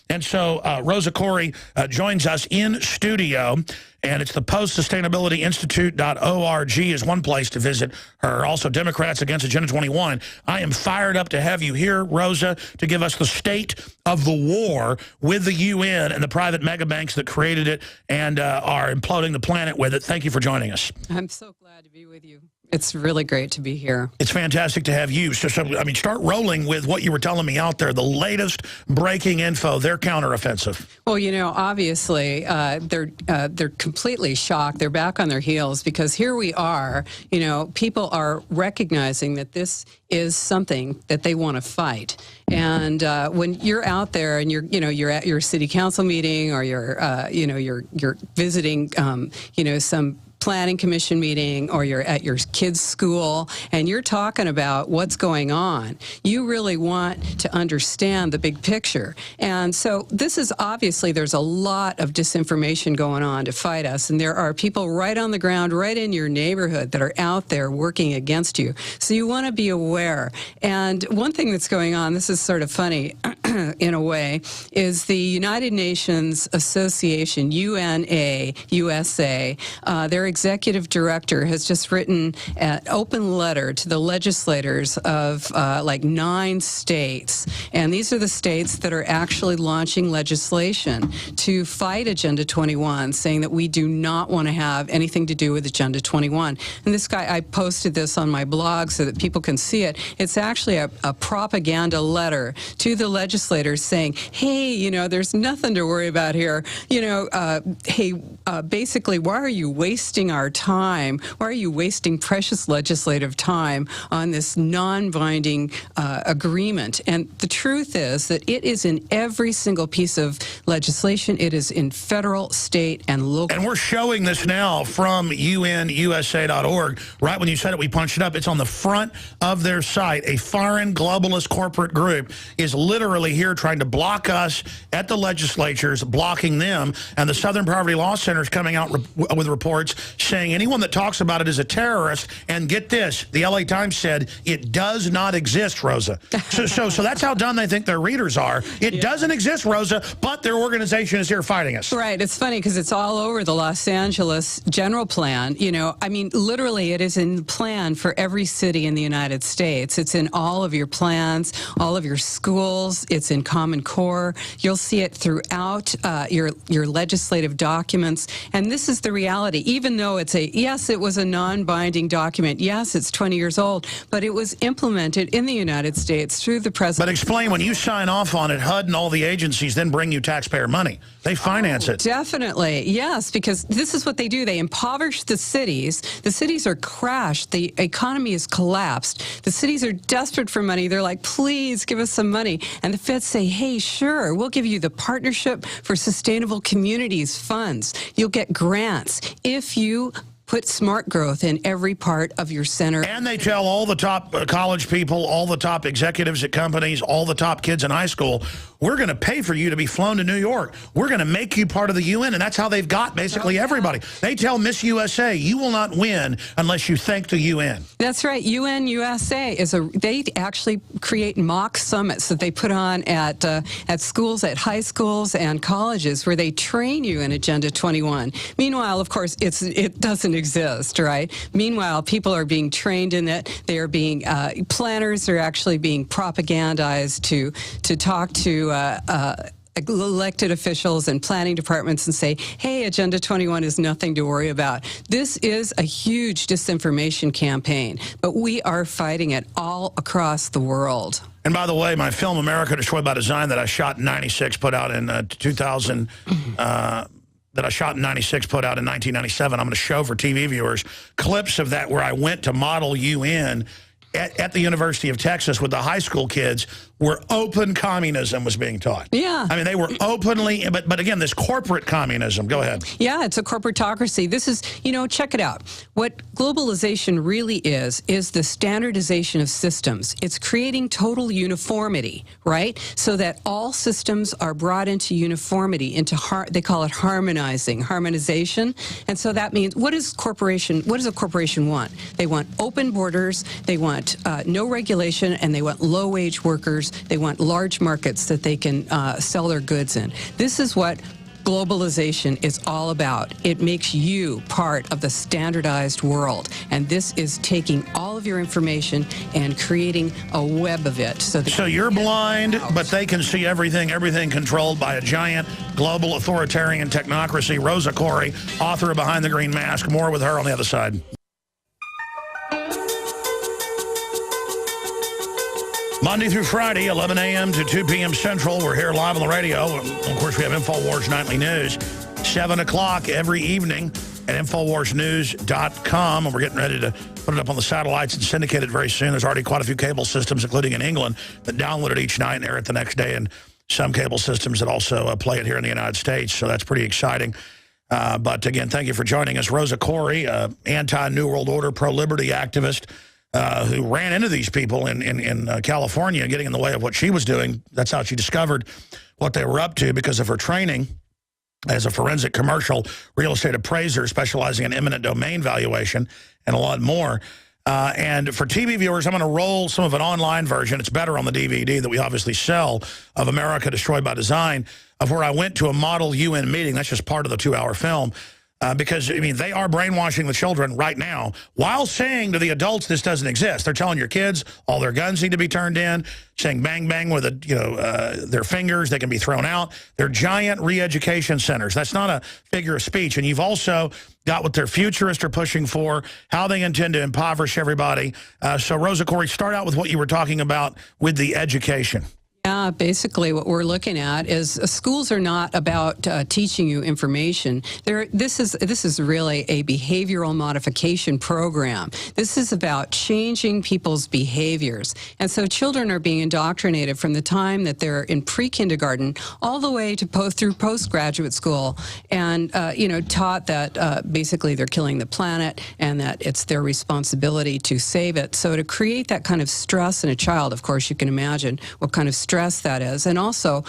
And so Rosa Koire joins us in studio, and it's the postsustainabilityinstitute.org is one place to visit her. Also, Democrats Against Agenda 21. I am fired up to have you here, Rosa, to give us the state of the war with the UN and the private mega banks that created it and are imploding the planet with it. Thank you for joining us. I'm so glad to be with you. It's really great to be here. It's fantastic to have you. So, I mean, start rolling with what you were telling me out there, the latest breaking info, their counteroffensive. Well, you know, obviously, they're completely shocked. They're back on their heels because here we are, you know, people are recognizing that this is something that they want to fight. And when you're out there and you're at your city council meeting or you're visiting, some planning commission meeting or you're at your kids' school and you're talking about what's going on, you really want to understand the big picture. And so this is obviously, there's a lot of disinformation going on to fight us, and there are people right on the ground, right in your neighborhood that are out there working against you. So you want to be aware. And one thing that's going on, this is sort of funny in a way, is the United Nations Association, UNA, USA, their executive director has just written an open letter to the legislators of like 9 states. And these are the states that are actually launching legislation to fight Agenda 21, saying that we do not want to have anything to do with Agenda 21. And this guy, I posted this on my blog so that people can see it. It's actually a propaganda letter to the legislators saying, hey, you know, there's nothing to worry about here. You know, hey, basically, why are you wasting our time? Why are you wasting precious legislative time on this non-binding agreement? And the truth is that it is in every single piece of legislation. It is in federal, state, and local. And we're showing this now from UNUSA.org. Right when you said it, we punched it up. It's on the front of their site. A foreign globalist corporate group is literally here trying to block us at the legislatures, blocking them. And the Southern Poverty Law Center is coming out with reports saying anyone that talks about it is a terrorist. And get this, the LA Times said it does not exist, Rosa. So that's how done they think their readers are. It doesn't exist, Rosa, but their organization is here fighting us. Right. It's funny because it's all over the Los Angeles general plan. You know, I mean, literally it is in the plan for every city in the United States. It's in all of your plans, all of your schools. It's in Common Core. You'll see it throughout your legislative documents. And this is the reality. Even though it's yes, it was a non-binding document. Yes, it's 20 years old, but it was implemented in the United States through the president. But explain, when you sign off on it, HUD and all the agencies then bring you taxpayer money. They finance it. Definitely, yes, because this is what they do. They impoverish the cities. The cities are crashed. The economy is collapsed. The cities are desperate for money. They're like, please give us some money. And the feds say, hey, sure, we'll give you the Partnership for Sustainable Communities funds. You'll get grants if you put smart growth in every part of your center. And they tell all the top college people, all the top executives at companies, all the top kids in high school, we're going to pay for you to be flown to New York. We're going to make you part of the UN. And that's how they've got basically everybody. They tell Miss USA, you will not win unless you thank the UN. That's right. UN USA they actually create mock summits that they put on at schools, at high schools and colleges where they train you in Agenda 21. Meanwhile, of course, it doesn't exist, right? Meanwhile, people are being trained in it. They are being, planners are actually being propagandized to talk to elected officials and planning departments and say, hey, Agenda 21 is nothing to worry about. This is a huge disinformation campaign, but we are fighting it all across the world. And by the way, my film, America Destroyed by Design, that I shot in 96, put out in 2000, that I shot in 96, put out in 1997. I'm going to show for TV viewers clips of that where I went to model UN at the University of Texas with the high school kids, where open communism was being taught. Yeah. I mean, they were openly, but again, this corporate communism. Go ahead. Yeah, it's a corporatocracy. This is, you know, check it out. What globalization really is the standardization of systems. It's creating total uniformity, right? So that all systems are brought into uniformity, they call it harmonization. And so that means, what does a corporation want? They want open borders, they want no regulation, and they want low-wage workers consumers. They want large markets that they can sell their goods in. This is what globalization is all about. It makes you part of the standardized world. And this is taking all of your information and creating a web of it. So you're blind, but they can see everything controlled by a giant global authoritarian technocracy. Rosa Koire, author of Behind the Green Mask. More with her on the other side. Monday through Friday, 11 a.m. to 2 p.m. Central. We're here live on the radio. Of course, we have InfoWars Nightly News, 7 o'clock every evening at InfoWarsNews.com. And we're getting ready to put it up on the satellites and syndicate it very soon. There's already quite a few cable systems, including in England, that download it each night and air it the next day. And some cable systems that also play it here in the United States. So that's pretty exciting. But again, thank you for joining us. Rosa Koire, anti-New World Order, pro-liberty activist, who ran into these people in California, getting in the way of what she was doing. That's how she discovered what they were up to because of her training as a forensic commercial real estate appraiser specializing in eminent domain valuation and a lot more. And for TV viewers, I'm going to roll some of an online version. It's better on the DVD that we obviously sell of America Destroyed by Design, of where I went to a model UN meeting. That's just part of the 2-hour film. Because, I mean, they are brainwashing the children right now while saying to the adults this doesn't exist. They're telling your kids all their guns need to be turned in, saying bang, bang with their fingers. They can be thrown out. They're giant re-education centers. That's not a figure of speech. And you've also got what their futurists are pushing for, how they intend to impoverish everybody. So, Rosa Koire, start out with what you were talking about with the education. Yeah, basically what we're looking at is schools are not about teaching you information. This is really a behavioral modification program. This is about changing people's behaviors. And so children are being indoctrinated from the time that they're in pre-kindergarten all the way to through postgraduate school and, taught that basically they're killing the planet and that it's their responsibility to save it. So to create that kind of stress in a child, of course, you can imagine what kind of stress that is. And also,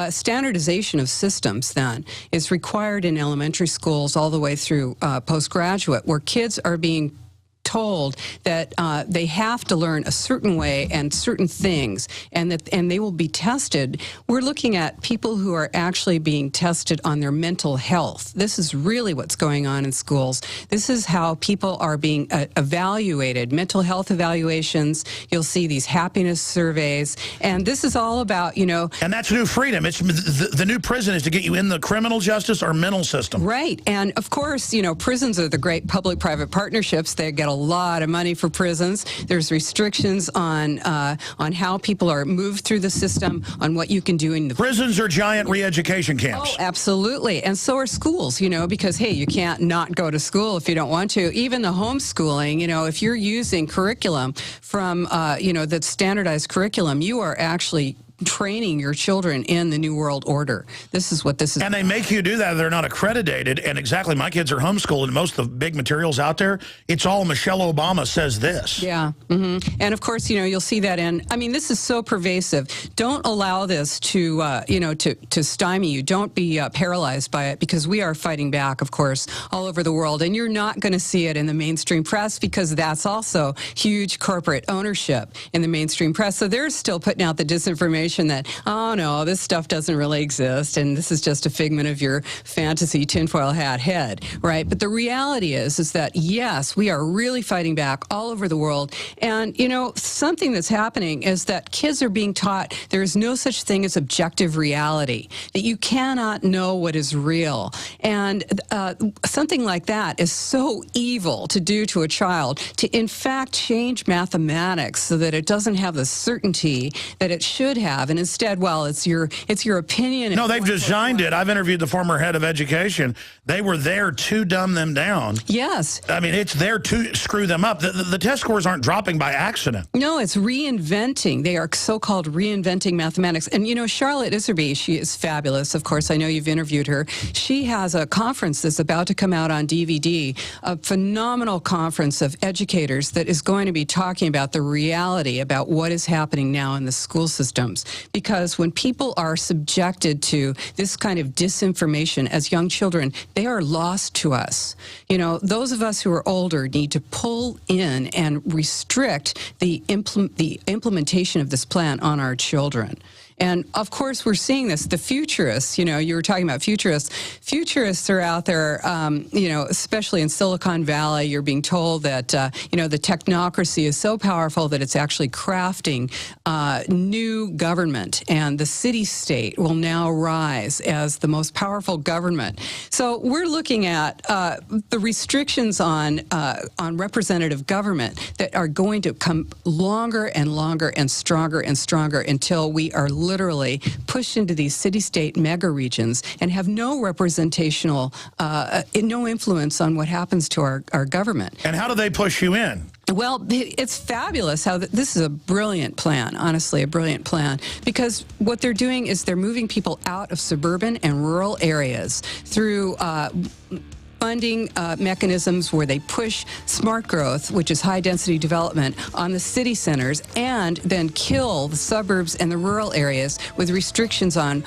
standardization of systems then is required in elementary schools all the way through postgraduate, where kids are being told that they have to learn a certain way and certain things, and they will be tested. We're looking at people who are actually being tested on their mental health. This is really what's going on in schools. This is how people are being evaluated, mental health evaluations. You'll see these happiness surveys, and this is all about, And that's new freedom. It's the new prison is to get you in the criminal justice or mental system. Right, and of course, prisons are the great public-private partnerships. They get a lot of money for prisons. There's restrictions on how people are moved through the system, on what you can do in the prisons are giant re-education camps. Oh, absolutely, and so are schools. Because hey, you can't not go to school if you don't want to. Even the homeschooling. If you're using curriculum from the standardized curriculum, you are actually training your children in the New World Order. This is what this is. And they make you do that. They're not accredited. And exactly, my kids are homeschooled, and most of the big materials out there, it's all Michelle Obama says this. Yeah. And of course, you'll see that this is so pervasive. Don't allow this to, to stymie you. Don't be paralyzed by it, because we are fighting back, of course, all over the world. And you're not going to see it in the mainstream press, because that's also huge corporate ownership in the mainstream press. So they're still putting out the disinformation that, oh no, this stuff doesn't really exist, and this is just a figment of your fantasy tinfoil hat head, right? But the reality is that, yes, we are really fighting back all over the world. And, something that's happening is that kids are being taught there is no such thing as objective reality, that you cannot know what is real. And something like that is so evil to do to a child, to in fact change mathematics so that it doesn't have the certainty that it should have. And instead, well, it's your opinion. No, they've designed it. I've interviewed the former head of education. They were there to dumb them down. Yes. It's there to screw them up. The test scores aren't dropping by accident. No, it's reinventing. They are so-called reinventing mathematics. And, Charlotte Iserby, she is fabulous. Of course, I know you've interviewed her. She has a conference that's about to come out on DVD, a phenomenal conference of educators that is going to be talking about the reality about what is happening now in the school systems. because when people are subjected to this kind of disinformation as young children, they are lost to us. You know, those of us who are older need to pull in and restrict the implementation of this plan on our children. And of course, we're seeing this. The futurists, you know, you were talking about futurists. Futurists are out there, you know, especially in Silicon Valley. You're being told that, you know, the technocracy is so powerful that it's actually crafting new government, and the city-state will now rise as the most powerful government. So we're looking at the restrictions on representative government that are going to come longer and longer and stronger until we are literally pushed into these city-state mega regions and have no representational, no influence on what happens to our government. And how do they push you in? Well, it's fabulous how this is a brilliant plan, honestly, a brilliant plan, because what they're doing is they're moving people out of suburban and rural areas through funding mechanisms where they push smart growth, which is high-density development, on the city centers, and then kill the suburbs and the rural areas with restrictions on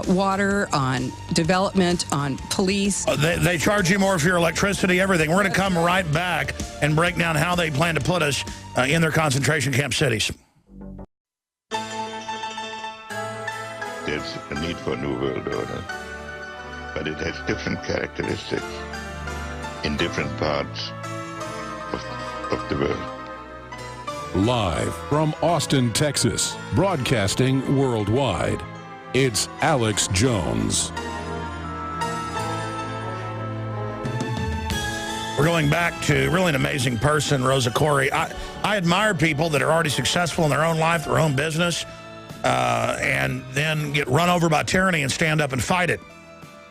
water, on development, on police. They charge you more for your electricity, everything. We're going to come right back and break down how they plan to put us in their concentration camp cities. There's a need for a new world order, but it has different characteristics in different parts of the world. Live from Austin, Texas, broadcasting worldwide, it's Alex Jones. We're going back to really an amazing person, Rosa Koire. I admire people that are already successful in their own life, their own business, and then get run over by tyranny and stand up and fight it.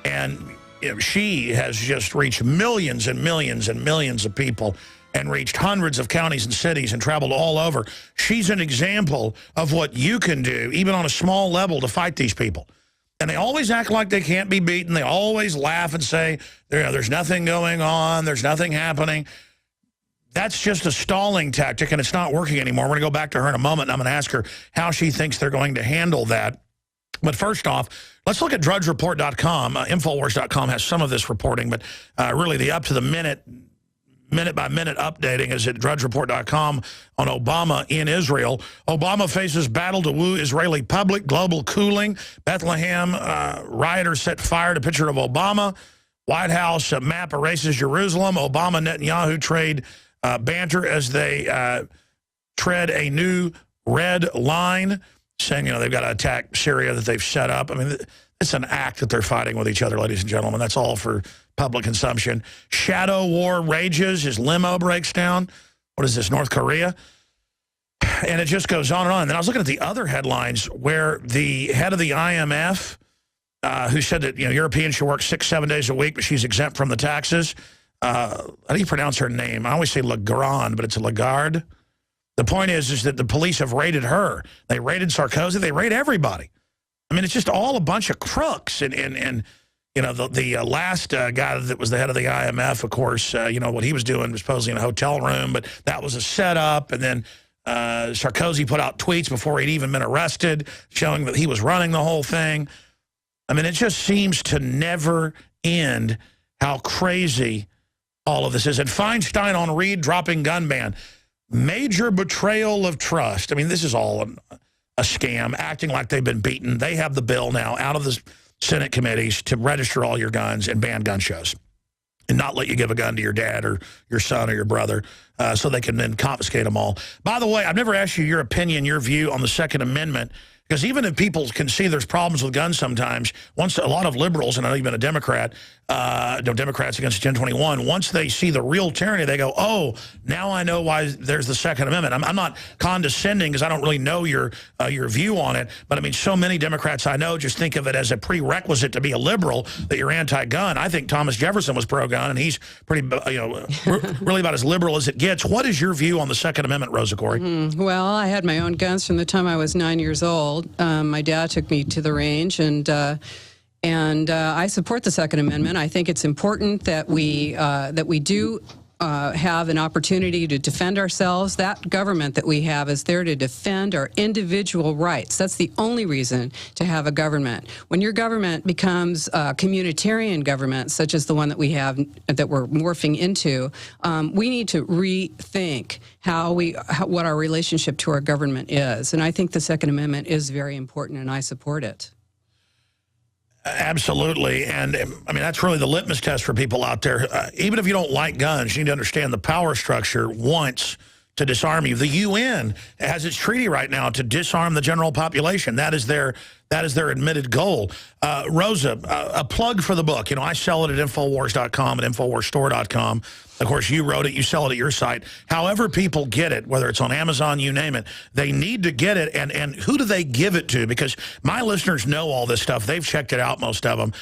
And you know, she has just reached millions and millions and millions of people and reached hundreds of counties and cities and traveled all over. She's an example of what you can do, even on a small level, to fight these people. And they always act like they can't be beaten. They always laugh and say, there's nothing going on, there's nothing happening. That's just a stalling tactic, and it's not working anymore. We're going to go back to her in a moment, and I'm going to ask her how she thinks they're going to handle that. But first off, let's look at drudgereport.com. Infowars.com has some of this reporting, but really the up-to-the-minute, minute-by-minute updating is at drudgereport.com on Obama in Israel. Obama faces battle to woo Israeli public, global cooling. Bethlehem rioters set fire to picture of Obama. White House map erases Jerusalem. Obama Netanyahu trade banter as they tread a new red line, saying, they've got to attack Syria that they've set up. I mean, it's an act that they're fighting with each other, ladies and gentlemen. That's all for public consumption. Shadow war rages. His limo breaks down. What is this, North Korea? And it just goes on and on. And then I was looking at the other headlines where the head of the IMF, who said that Europeans should work 6-7 days a week, but she's exempt from the taxes. How do you pronounce her name? I always say Lagarde, but it's Lagarde. The point is that the police have raided her. They raided Sarkozy. They raid everybody. I mean, it's just all a bunch of crooks. And the last guy that was the head of the IMF, of course, what he was doing was supposedly in a hotel room, but that was a setup. And then Sarkozy put out tweets before he'd even been arrested, showing that he was running the whole thing. I mean, it just seems to never end how crazy all of this is. And Feinstein on Reed dropping gun ban. Major betrayal of trust. I mean, this is all a scam, acting like they've been beaten. They have the bill now out of the Senate committees to register all your guns and ban gun shows and not let you give a gun to your dad or your son or your brother so they can then confiscate them all. By the way, I've never asked you your opinion, your view on the Second Amendment, because even if people can see there's problems with guns sometimes, once a lot of liberals, and I've been a Democrat, Democrats against 1021, once they see the real tyranny, they go, oh, now I know why there's the Second Amendment. I'm not condescending because I don't really know your view on it, but I mean, so many Democrats I know just think of it as a prerequisite to be a liberal, that you're anti-gun. I think Thomas Jefferson was pro-gun, and he's pretty, really about as liberal as it gets. What is your view on the Second Amendment, Rosa Koire? Well, I had my own guns from the time I was 9 years old. My dad took me to the range, and I support the Second Amendment. I think it's important that we do have an opportunity to defend ourselves. That government that we have is there to defend our individual rights. That's the only reason to have a government. When your government becomes a communitarian government, such as the one that we have, that we're morphing into, we need to rethink what our relationship to our government is. And I think the Second Amendment is very important, and I support it. Absolutely. And I mean, that's really the litmus test for people out there. Even if you don't like guns, you need to understand the power structure wants to disarm you. The UN has its treaty right now to disarm the general population. That is their admitted goal. Rosa, a plug for the book. You know, I sell it at Infowars.com and InfoWarsStore.com. Of course, you wrote it. You sell it at your site. However people get it, whether it's on Amazon, you name it, they need to get it. And who do they give it to? Because my listeners know all this stuff. They've checked it out, most of them.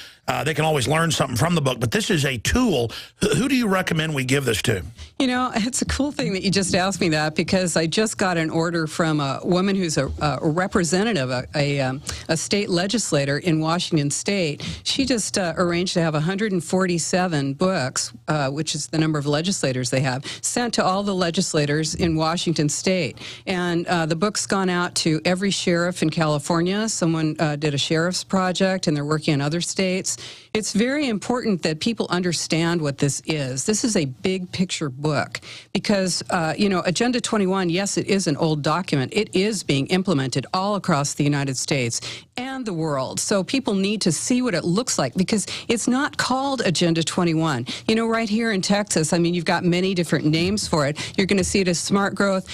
They can always learn something from the book. But this is a tool. Who do you recommend we give this to? You know, it's a cool thing that you just asked me that, because I just got an order from a woman who's a representative, a state legislator in Washington State. She just arranged to have 147 books, which is the number of legislators they have, sent to all the legislators in Washington State. And the book's gone out to every sheriff in California. Someone did a sheriff's project, and they're working in other states. It's very important that people understand what this is. This is a big picture book because, you know, Agenda 21, yes, it is an old document. It is being implemented all across the United States and the world. So people need to see what it looks like, because it's not called Agenda 21. You know, right here in Texas, I mean, you've got many different names for it. You're going to see it as smart growth.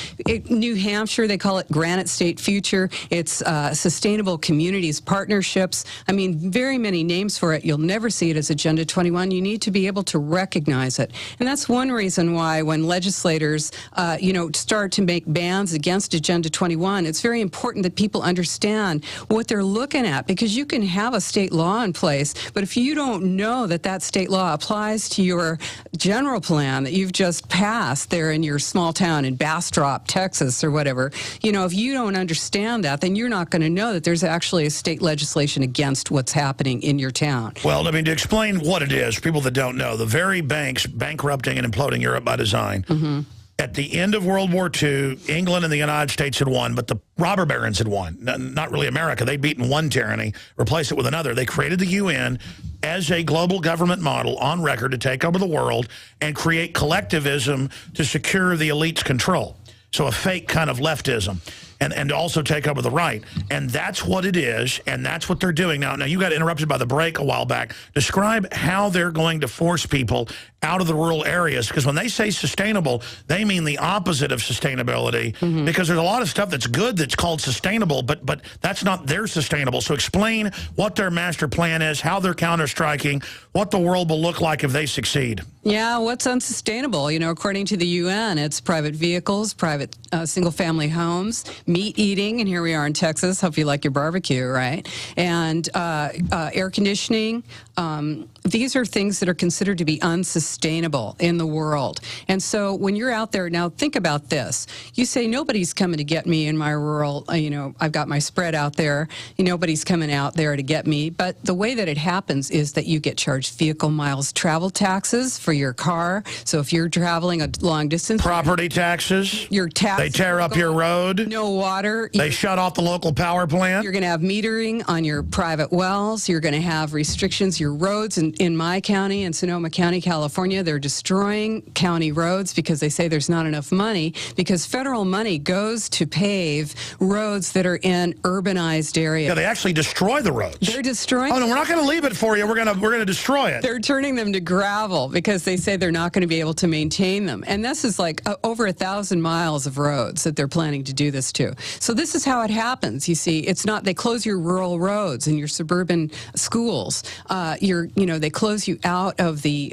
New Hampshire, they call it Granite State Future. It's Sustainable Communities Partnerships. I mean, very many names for it. You'll never see it as Agenda 21. You need to be able to recognize it. And that's one reason why when legislators, you know, start to make bans against Agenda 21, it's very important that people understand what they're looking at, because you can have a state law in place, but if you don't know that that state law applies to your general plan that you've just passed there in your small town in Bastrop, Texas, or whatever, you know, if you don't understand that, then you're not going to know that there's actually a state legislation against what's happening in your town. Well, I mean, to explain what it is, people that don't know, the very banks bankrupting and imploding Europe by design. Mm-hmm. At the end of World War II, England and the United States had won, but the robber barons had won. Not really America. They'd beaten one tyranny, replaced it with another. They created the UN as a global government model on record to take over the world and create collectivism to secure the elite's control. So a fake kind of leftism. And also take over the right. And that's what it is, and that's what they're doing now. Now, you got interrupted by the break a while back. Describe how they're going to force people out of the rural areas, because when they say sustainable, they mean the opposite of sustainability, mm-hmm. because there's a lot of stuff that's good that's called sustainable, but that's not their sustainable. So explain what their master plan is, how they're counter-striking, what the world will look like if they succeed. Yeah, what's unsustainable? You know, according to the UN, it's private vehicles, private single-family homes, meat eating, and here we are in Texas. Hope you like your barbecue, right? And air conditioning. These are things that are considered to be unsustainable in the world. And so when you're out there, now think about this. You say, nobody's coming to get me in my rural, you know, I've got my spread out there. Nobody's coming out there to get me. But the way that it happens is that you get charged vehicle miles travel taxes for your car. So if you're traveling a long distance. Property taxes. Your tax. They tear up your road. No water. They shut off the local power plant. You're going to have metering on your private wells. You're going to have restrictions. Your roads in my county, in Sonoma County, California, they're destroying county roads because they say there's not enough money, because federal money goes to pave roads that are in urbanized areas. Yeah, they actually destroy the roads. They're destroying. Oh no, we're not going to leave it for you. We're going to destroy it. They're turning them to gravel because they say they're not going to be able to maintain them. And this is like over 1,000 miles of roads that they're planning to do this to. So this is how it happens. You see, it's not, they close your rural roads and your suburban schools. They close you out of the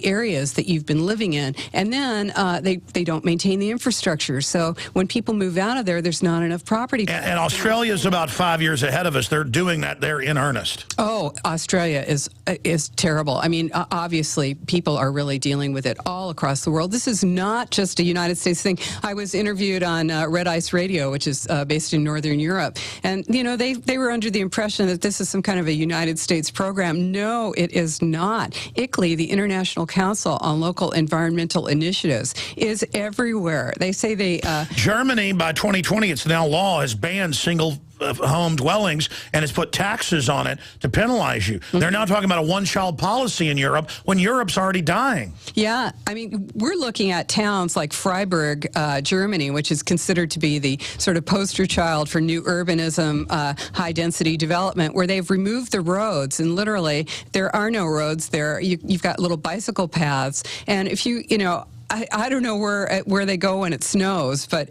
areas that you've been living in, and then they don't maintain the infrastructure. So when people move out of there, there's not enough property. And Australia's about 5 years ahead of us. They're doing that there in earnest. Oh, Australia is terrible. I mean, obviously, people people are really dealing with it all across the world. This is not just a United States thing. I was interviewed on Red Ice Radio, which is based in Northern Europe, and they were under the impression that this is some kind of a United States program. No, it is not. ICLEI, the International Council on Local Environmental Initiatives, is everywhere. They say they... Germany, by 2020, it's now law, has banned single home dwellings and has put taxes on it to penalize you. They're now talking about a one-child policy in Europe when Europe's already dying. Yeah, I mean, we're looking at towns like Freiburg, Germany, which is considered to be the sort of poster child for new urbanism, high-density development, where they've removed the roads, and literally there are no roads there. You've got little bicycle paths, and if you know, I don't know where they go when it snows, but,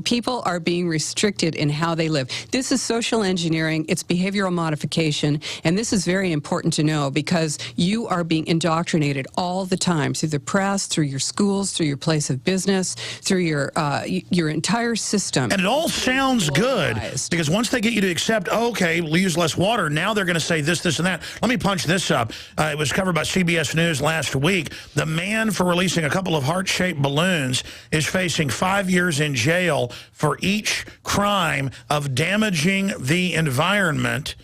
people are being restricted in how they live. This is social engineering. It's behavioral modification. And this is very important to know because you are being indoctrinated all the time through the press, through your schools, through your place of business, through your entire system. And it all sounds good because once they get you to accept, okay, we'll use less water, now they're going to say this, this, and that. Let me punch this up. It was covered by CBS News last week. The man for releasing a couple of heart-shaped balloons is facing 5 years in jail for each crime of damaging the environment.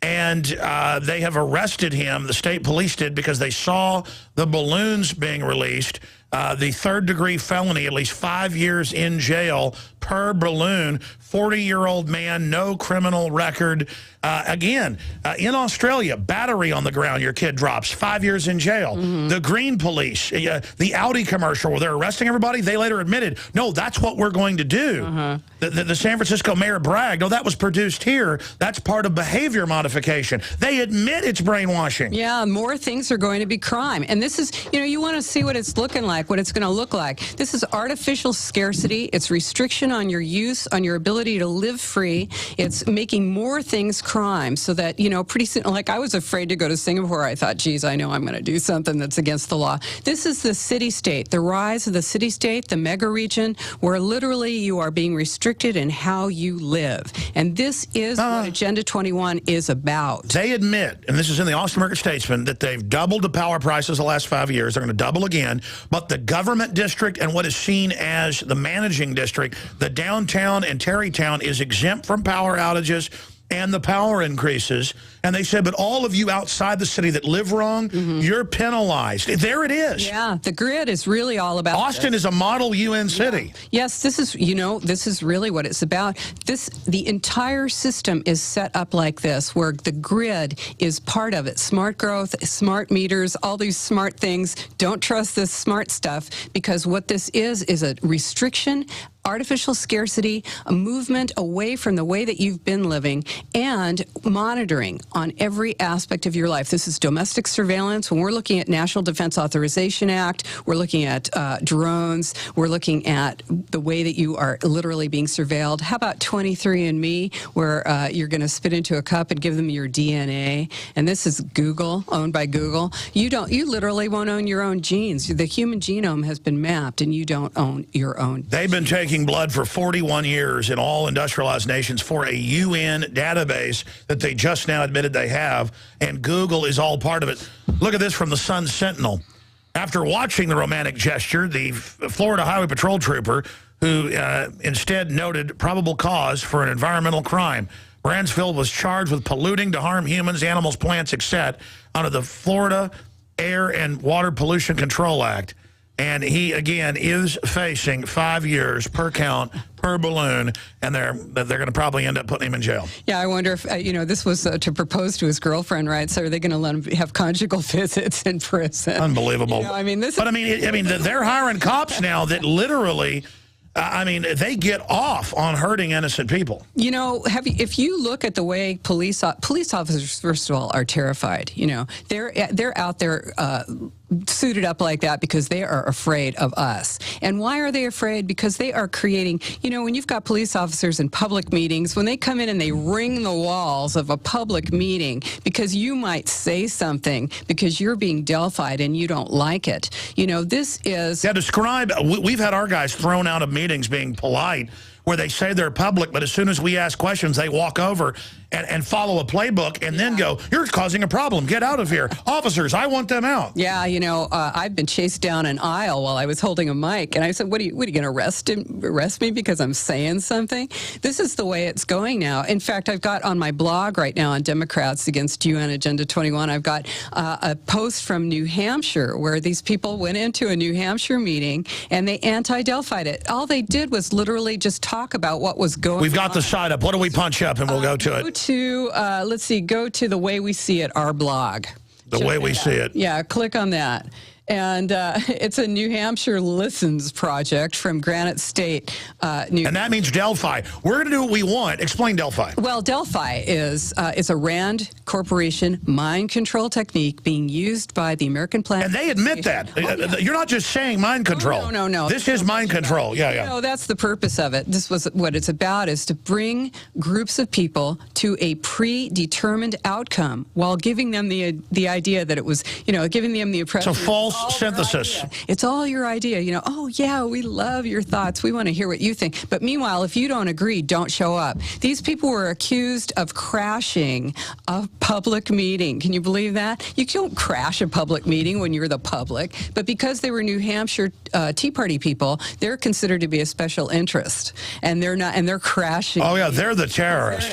And they have arrested him, the state police did, because they saw the balloons being released. The third-degree felony, at least 5 years in jail per balloon. 40-year-old man, no criminal record. Again, in Australia, battery on the ground, your kid drops, 5 years in jail. The Green Police, the Audi commercial where they're arresting everybody, they later admitted, no, that's what we're going to do. The San Francisco mayor bragged, no, that was produced here. That's part of behavior modification. They admit it's brainwashing. Yeah, more things are going to be crime. And this is, you want to see what it's looking like, what it's going to look like. This is artificial scarcity. It's restriction on your use, on your ability to live free. It's making more things crime so that, pretty soon, like I was afraid to go to Singapore. I thought, geez, I know I'm going to do something that's against the law. This is the city-state, the rise of the city-state, the mega region, where literally you are being restricted in how you live. And this is what Agenda 21 is about. They admit, and this is in the Austin Merchant-Statesman, that they've doubled the power prices the last 5 years. They're going to double again. But the government district and what is seen as the managing district, the downtown and Terrytown, is exempt from power outages and the power increases. And they said, but all of you outside the city that live wrong, you're penalized. There it is. Yeah, the grid is really all about Austin is a model UN city. Yes, this is, this is really what it's about. The entire system is set up like this, where the grid is part of it. Smart growth, smart meters, all these smart things. Don't trust this smart stuff, because what this is a restriction, artificial scarcity, a movement away from the way that you've been living, and monitoring on every aspect of your life. This is domestic surveillance. When we're looking at National Defense Authorization Act, we're looking at drones, we're looking at the way that you are literally being surveilled. How about 23andMe, where you're going to spit into a cup and give them your DNA? And this is Google, owned by Google. You literally won't own your own genes. The human genome has been mapped, and you don't own your own. They've been taking blood for 41 years in all industrialized nations for a UN database that they just now admitted they have, and Google is all part of it. Look at this from the Sun Sentinel. After watching the romantic gesture, the Florida Highway Patrol trooper, who instead noted probable cause for an environmental crime, Bransfield was charged with polluting to harm humans, animals, plants, etc. under the Florida Air and Water Pollution Control Act. And he, again, is facing 5 years per count, per balloon, and they're going to probably end up putting him in jail. Yeah, I wonder if, this was to propose to his girlfriend, right? So are they going to let him have conjugal visits in prison? Unbelievable. This they're hiring cops now that literally... they get off on hurting innocent people. If you look at the way police officers, first of all, are terrified. They're out there suited up like that because they are afraid of us. And why are they afraid? Because they are creating, when you've got police officers in public meetings, when they come in and they ring the walls of a public meeting because you might say something because you're being Delphied and you don't like it. This is... Yeah, describe... We've had our guys thrown out of meetings being polite, where they say they're public, but as soon as we ask questions, they walk over and follow a playbook and then go, you're causing a problem. Get out of here. Officers, I want them out. Yeah, you know, I've been chased down an aisle while I was holding a mic, and I said, what are you going to arrest me because I'm saying something? This is the way it's going now. In fact, I've got on my blog right now on Democrats Against UN Agenda 21, I've got a post from New Hampshire where these people went into a New Hampshire meeting and they anti-Delphi'd it. All they did was literally just talk about what was going on. We've got the side up. What do we punch up? And we'll go to it. Let's see, go to The Way We See It, our blog. The Way We See It. Yeah, click on that. And it's a New Hampshire Listens project from Granite State. And that means Delphi. We're going to do what we want. Explain Delphi. Well, Delphi is a RAND Corporation mind control technique being used by the American Plan. And they admit that. Oh, yeah. You're not just saying mind control. Oh, no. This is mind control. Yeah. No, that's the purpose of it. This was what it's about, is to bring groups of people to a predetermined outcome while giving them the idea that it was, giving them the impression. So false synthesis. It's all your idea. Oh, yeah, we love your thoughts. We want to hear what you think. But meanwhile, if you don't agree, don't show up. These people were accused of crashing a public meeting. Can you believe that? You don't crash a public meeting when you're the public. But because they were New Hampshire Tea Party people, they're considered to be a special interest. And they're not, and they're crashing. Oh, yeah, they're the terrorists.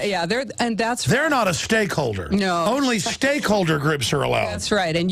They're not a stakeholder. No. Only stakeholder groups are allowed. That's right. And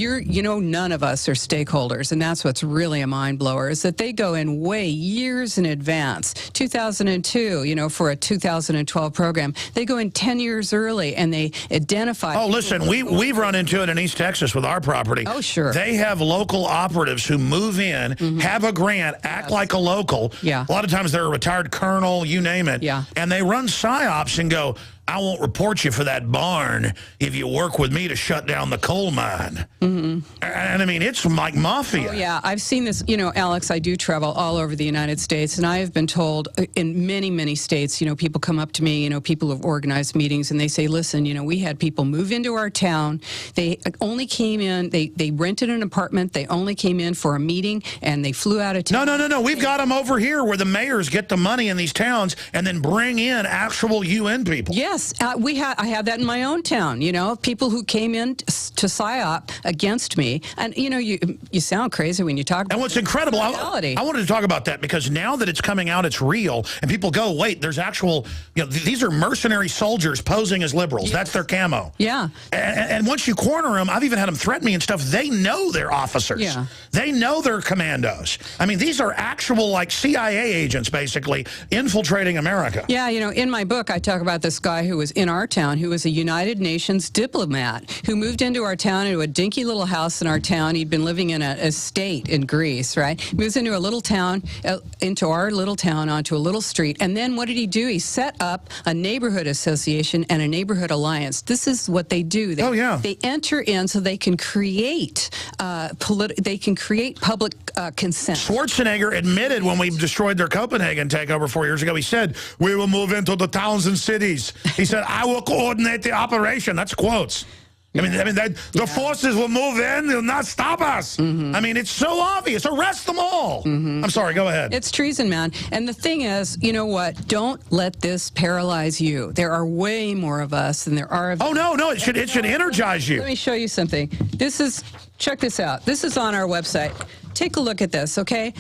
none of us are stakeholders. And that's what's really a mind blower, is that they go in years in advance. 2002, for a 2012 program, they go in 10 years early and they identify. Oh, listen, we've run into it in East Texas with our property. Oh, sure. They have local operatives who move in, have a grant, act like a local. Yeah. A lot of times they're a retired colonel, you name it. Yeah. And they run psyops and go, I won't report you for that barn if you work with me to shut down the coal mine. And I mean, it's like mafia. Oh, yeah, I've seen this. Alex, I do travel all over the United States, and I have been told in many, many states, people come up to me, people who've organized meetings, and they say, listen, we had people move into our town. They only came in, they rented an apartment, they only came in for a meeting, and they flew out of town. No. We've got them over here where the mayors get the money in these towns and then bring in actual UN people. Yes, I have that in my own town, people who came in to PSYOP against me. And, you sound crazy when you talk about. And what's incredible, I wanted to talk about that because now that it's coming out, it's real. And people go, wait, there's actual, these are mercenary soldiers posing as liberals. Yes. That's their camo. Yeah. And once you corner them, I've even had them threaten me and stuff. They know they're officers. Yeah. They know they're commandos. I mean, these are actual, like, CIA agents, basically, infiltrating America. Yeah, in my book, I talk about this guy who was in our town, who was a United Nations diplomat, who moved into our town, into a dinky little house in our town. He'd been living in an estate in Greece, right? He moves into a little town, into our little town, onto a little street. And then what did he do? He set up a neighborhood association and a neighborhood alliance. This is what they do. They enter in so they can create public consent. Schwarzenegger admitted when we destroyed their Copenhagen takeover 4 years ago, he said, we will move into the towns and cities. He said, I will coordinate the operation. That's quotes. I mean, the forces will move in. They'll not stop us. I mean, it's so obvious. Arrest them all. I'm sorry. Go ahead. It's treason, man. And the thing is, you know what? Don't let this paralyze you. There are way more of us than there are of you. Oh, no. It should energize you. Let me show you something. Check this out. This is on our website. Take a look at this, okay?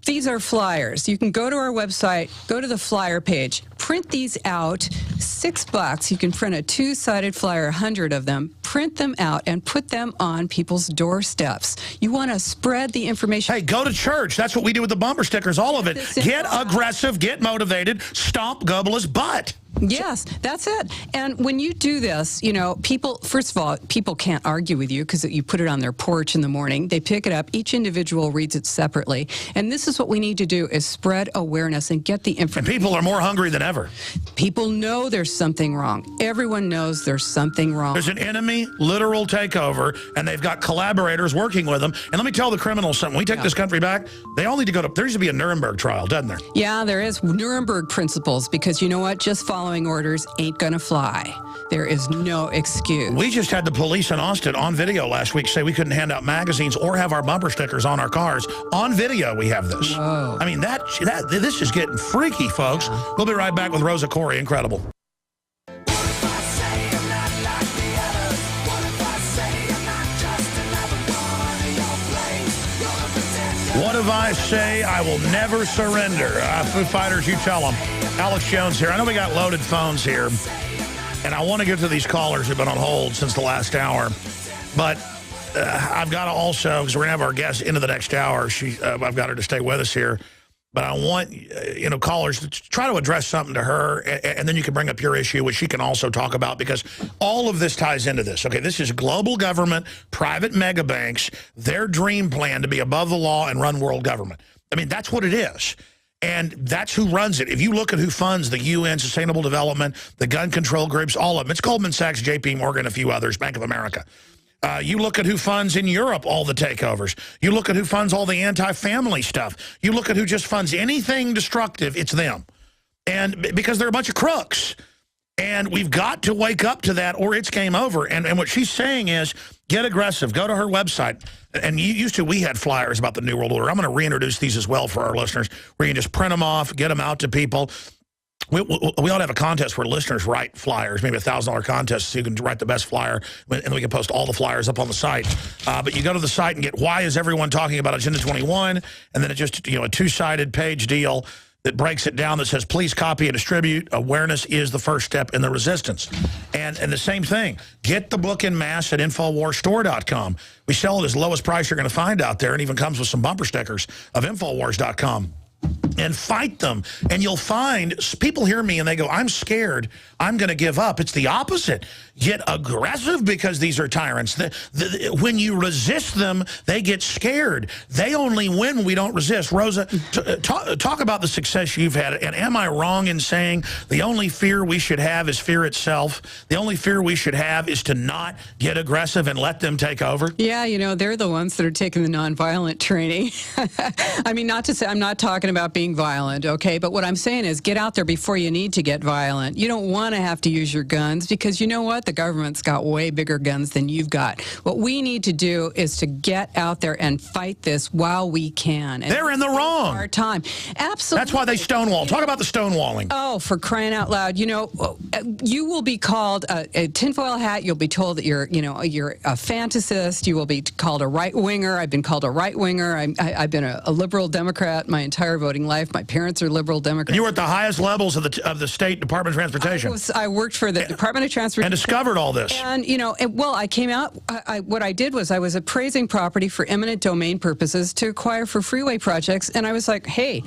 These are flyers. You can go to our website, go to the flyer page, print these out, $6. You can print a two-sided flyer, 100 of them, print them out, and put them on people's doorsteps. You want to spread the information. Hey, go to church. That's what we do with the bumper stickers, all of it. Get aggressive, get motivated, stomp Gobela's butt. Yes, that's it. And when you do this, people, first of all, people can't argue with you because you put it on their porch in the morning. They pick it up. Each individual reads it separately. And this is what we need to do, is spread awareness and get the information. And people are more hungry than ever. People know there's something wrong. Everyone knows there's something wrong. There's an enemy literal takeover, and they've got collaborators working with them. And let me tell the criminals something. We take this country back. They all need to go to, there used to be a Nuremberg trial, doesn't there? Yeah, there is Nuremberg principles, because you know what? Just following orders ain't gonna fly. There is no excuse. We just had the police in Austin on video last week say we couldn't hand out magazines or have our bumper stickers on our cars. On video, we have this. Whoa. I mean, this is getting freaky, folks. We'll be right back with Rosa Koire. Incredible. What if I say I will never surrender? Foo Fighters, you tell them. Alex Jones here. I know we got loaded phones here, and I want to get to these callers who've been on hold since the last hour. But I've got to also, because we're going to have our guest into the next hour, I've got her to stay with us here. But I want, callers to try to address something to her, and then you can bring up your issue, which she can also talk about, because all of this ties into this. Okay, this is global government, private mega banks, their dream plan to be above the law and run world government. I mean, that's what it is. And that's who runs it. If you look at who funds the UN, Sustainable Development, the gun control groups, all of them, it's Goldman Sachs, JP Morgan, a few others, Bank of America. You look at who funds in Europe all the takeovers. You look at who funds all the anti-family stuff. You look at who just funds anything destructive, it's them. And because they're a bunch of crooks. And we've got to wake up to that, or it's game over. And what she's saying is, get aggressive. Go to her website. And we had flyers about the New World Order. I'm going to reintroduce these as well for our listeners, where you can just print them off, get them out to people. We ought to have a contest where listeners write flyers, maybe a $1,000 contest, so you can write the best flyer, and we can post all the flyers up on the site. But you go to the site and get, why is everyone talking about Agenda 21? And then it's just, a two-sided page deal that breaks it down that says, please copy and distribute. Awareness is the first step in the resistance. And the same thing, get the book en masse at InfoWarsStore.com. We sell it as lowest price you're going to find out there, and even comes with some bumper stickers of InfoWars.com. And fight them. And you'll find people hear me and they go, I'm scared. I'm going to give up. It's the opposite. Get aggressive, because these are tyrants. When you resist them, they get scared. They only win when we don't resist. Rosa, talk about the success you've had. And am I wrong in saying the only fear we should have is fear itself? The only fear we should have is to not get aggressive and let them take over? Yeah, they're the ones that are taking the nonviolent training. I mean, not to say, I'm not talking about being violent, okay? But what I'm saying is, get out there before you need to get violent. You don't want to have to use your guns, because you know what? The government's got way bigger guns than you've got. What we need to do is to get out there and fight this while we can. And they're in the wrong. Our time. Absolutely. That's why they stonewall. Talk about the stonewalling. Oh, for crying out loud. You will be called a tinfoil hat. You'll be told that you're a fantasist. You will be called a right-winger. I've been called a right-winger. I've been a liberal Democrat my entire voting life. My parents are liberal Democrats. And you were at the highest levels of the State Department of Transportation. I worked for the Department of Transportation. And discovered all this. And, I came out, what I did was I was appraising property for eminent domain purposes to acquire for freeway projects. And I was like, hey,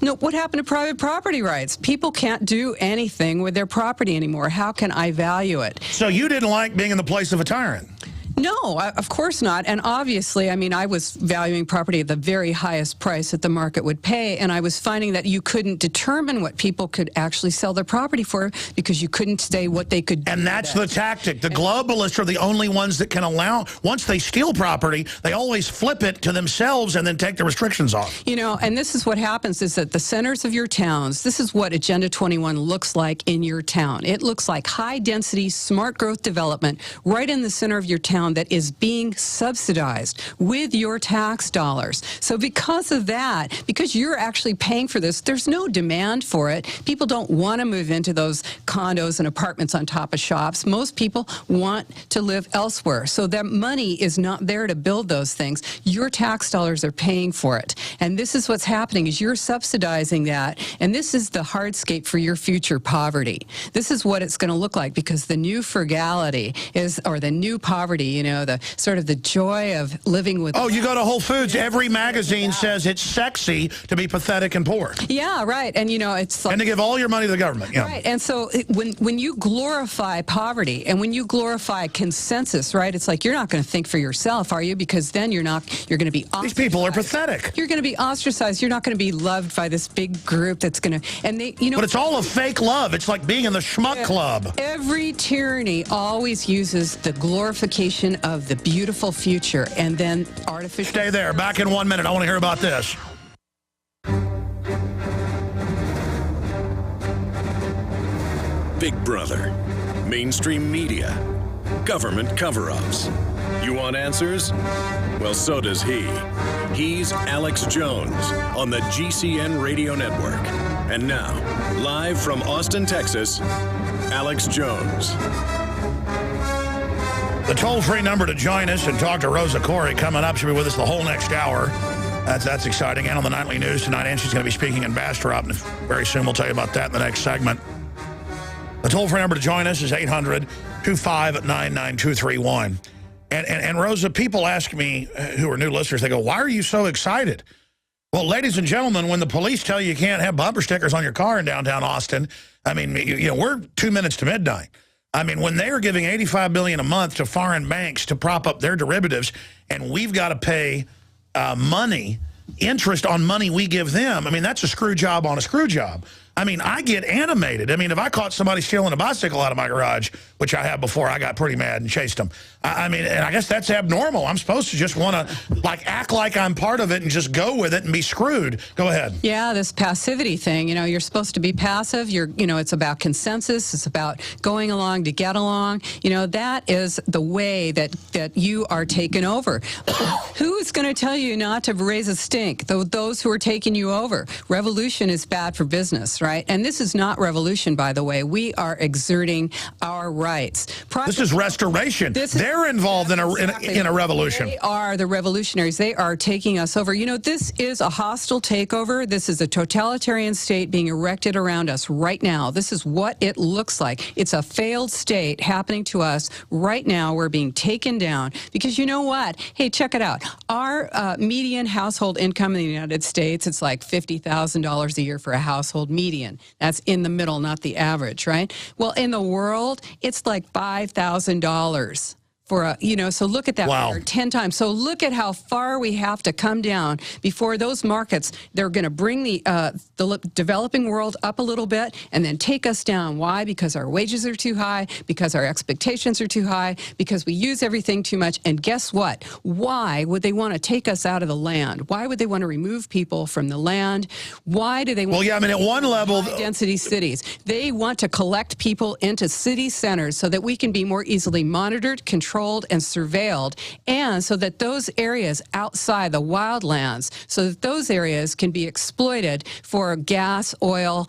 what happened to private property rights? People can't do anything with their property anymore. How can I value it? So you didn't like being in the place of a tyrant? No, of course not. And obviously, I was valuing property at the very highest price that the market would pay, and I was finding that you couldn't determine what people could actually sell their property for, because you couldn't say what they could do. And that's the tactic. The globalists are the only ones that can allow, once they steal property, they always flip it to themselves and then take the restrictions off. And this is what happens, is that the centers of your towns, this is what Agenda 21 looks like in your town. It looks like high-density, smart growth development right in the center of your town that is being subsidized with your tax dollars. So because of that, because you're actually paying for this, there's no demand for it. People don't want to move into those condos and apartments on top of shops. Most people want to live elsewhere. So that money is not there to build those things. Your tax dollars are paying for it. And this is what's happening, is you're subsidizing that. And this is the hardscape for your future poverty. This is what it's going to look like, because the new frugality is, or the new poverty, the sort of the joy of living with. Oh, you go to Whole Foods, every magazine says it's sexy to be pathetic and poor. Yeah, right. And it's like, and to give all your money to the government. Yeah. Right. And so when you glorify poverty, and when you glorify consensus, right? It's like, you're not going to think for yourself, are you? Because then you're going to be ostracized. These people are pathetic. You're going to be ostracized. You're not going to be loved by this big group that's going to, and they, But it's all a fake love. It's like being in the schmuck club. Every tyranny always uses the glorification of the beautiful future, and then artificial. Stay there. Back in 1 minute. I want to hear about this. Big Brother, mainstream media, government cover-ups. You want answers? Well, so does he. He's Alex Jones on the GCN Radio Network. And now, live from Austin, Texas, Alex Jones. The toll-free number to join us and talk to Rosa Koire coming up. She'll be with us the whole next hour. That's exciting. And on the nightly news tonight, Angie's going to be speaking in Bastrop, and very soon we'll tell you about that in the next segment. The toll-free number to join us is 800-259-9231. And Rosa, people ask me, who are new listeners, they go, why are you so excited? Well, ladies and gentlemen, when the police tell you can't have bumper stickers on your car in downtown Austin, I mean, you know, we're 2 minutes to midnight. I mean, when they are giving $85 billion a month to foreign banks to prop up their derivatives, and we've got to pay interest on money we give them, I mean, that's a screw job on a screw job. I mean, I get animated. I mean, if I caught somebody stealing a bicycle out of my garage, which I have before, I got pretty mad and chased them. I mean, and I guess that's abnormal. I'm supposed to just want to, like, act like I'm part of it and just go with it and be screwed. Go ahead. Yeah, this passivity thing, you know, you're supposed to be passive. You know, it's about consensus. It's about going along to get along. You know, that is the way that you are taken over. Who's going to tell you not to raise a stink? Those who are taking you over. Revolution is bad for business, right? And this is not revolution, by the way. We are exerting our rights. This is restoration. They're involved in a revolution. They are the revolutionaries. They are taking us over. You know, this is a hostile takeover. This is a totalitarian state being erected around us right now. This is what it looks like. It's a failed state happening to us right now. We're being taken down because you know what? Hey, check it out. Our median household income in the United States, it's like $50,000 a year for a household median. That's in the middle, not the average, right? Well, in the world, it's like $5,000. For a, you know, so look at that. Wow. 10 times. So look at how far we have to come down before those markets, they're going to bring the developing world up a little bit and then take us down. Why? Because our wages are too high, because our expectations are too high, because we use everything too much. And guess what? Why would they want to take us out of the land? Why would they want to remove people from the land? Why do they want I mean, at one level, density cities? They want to collect people into city centers so that we can be more easily monitored, controlled, and surveilled, and so that those areas outside the wildlands, so that those areas can be exploited for gas, oil,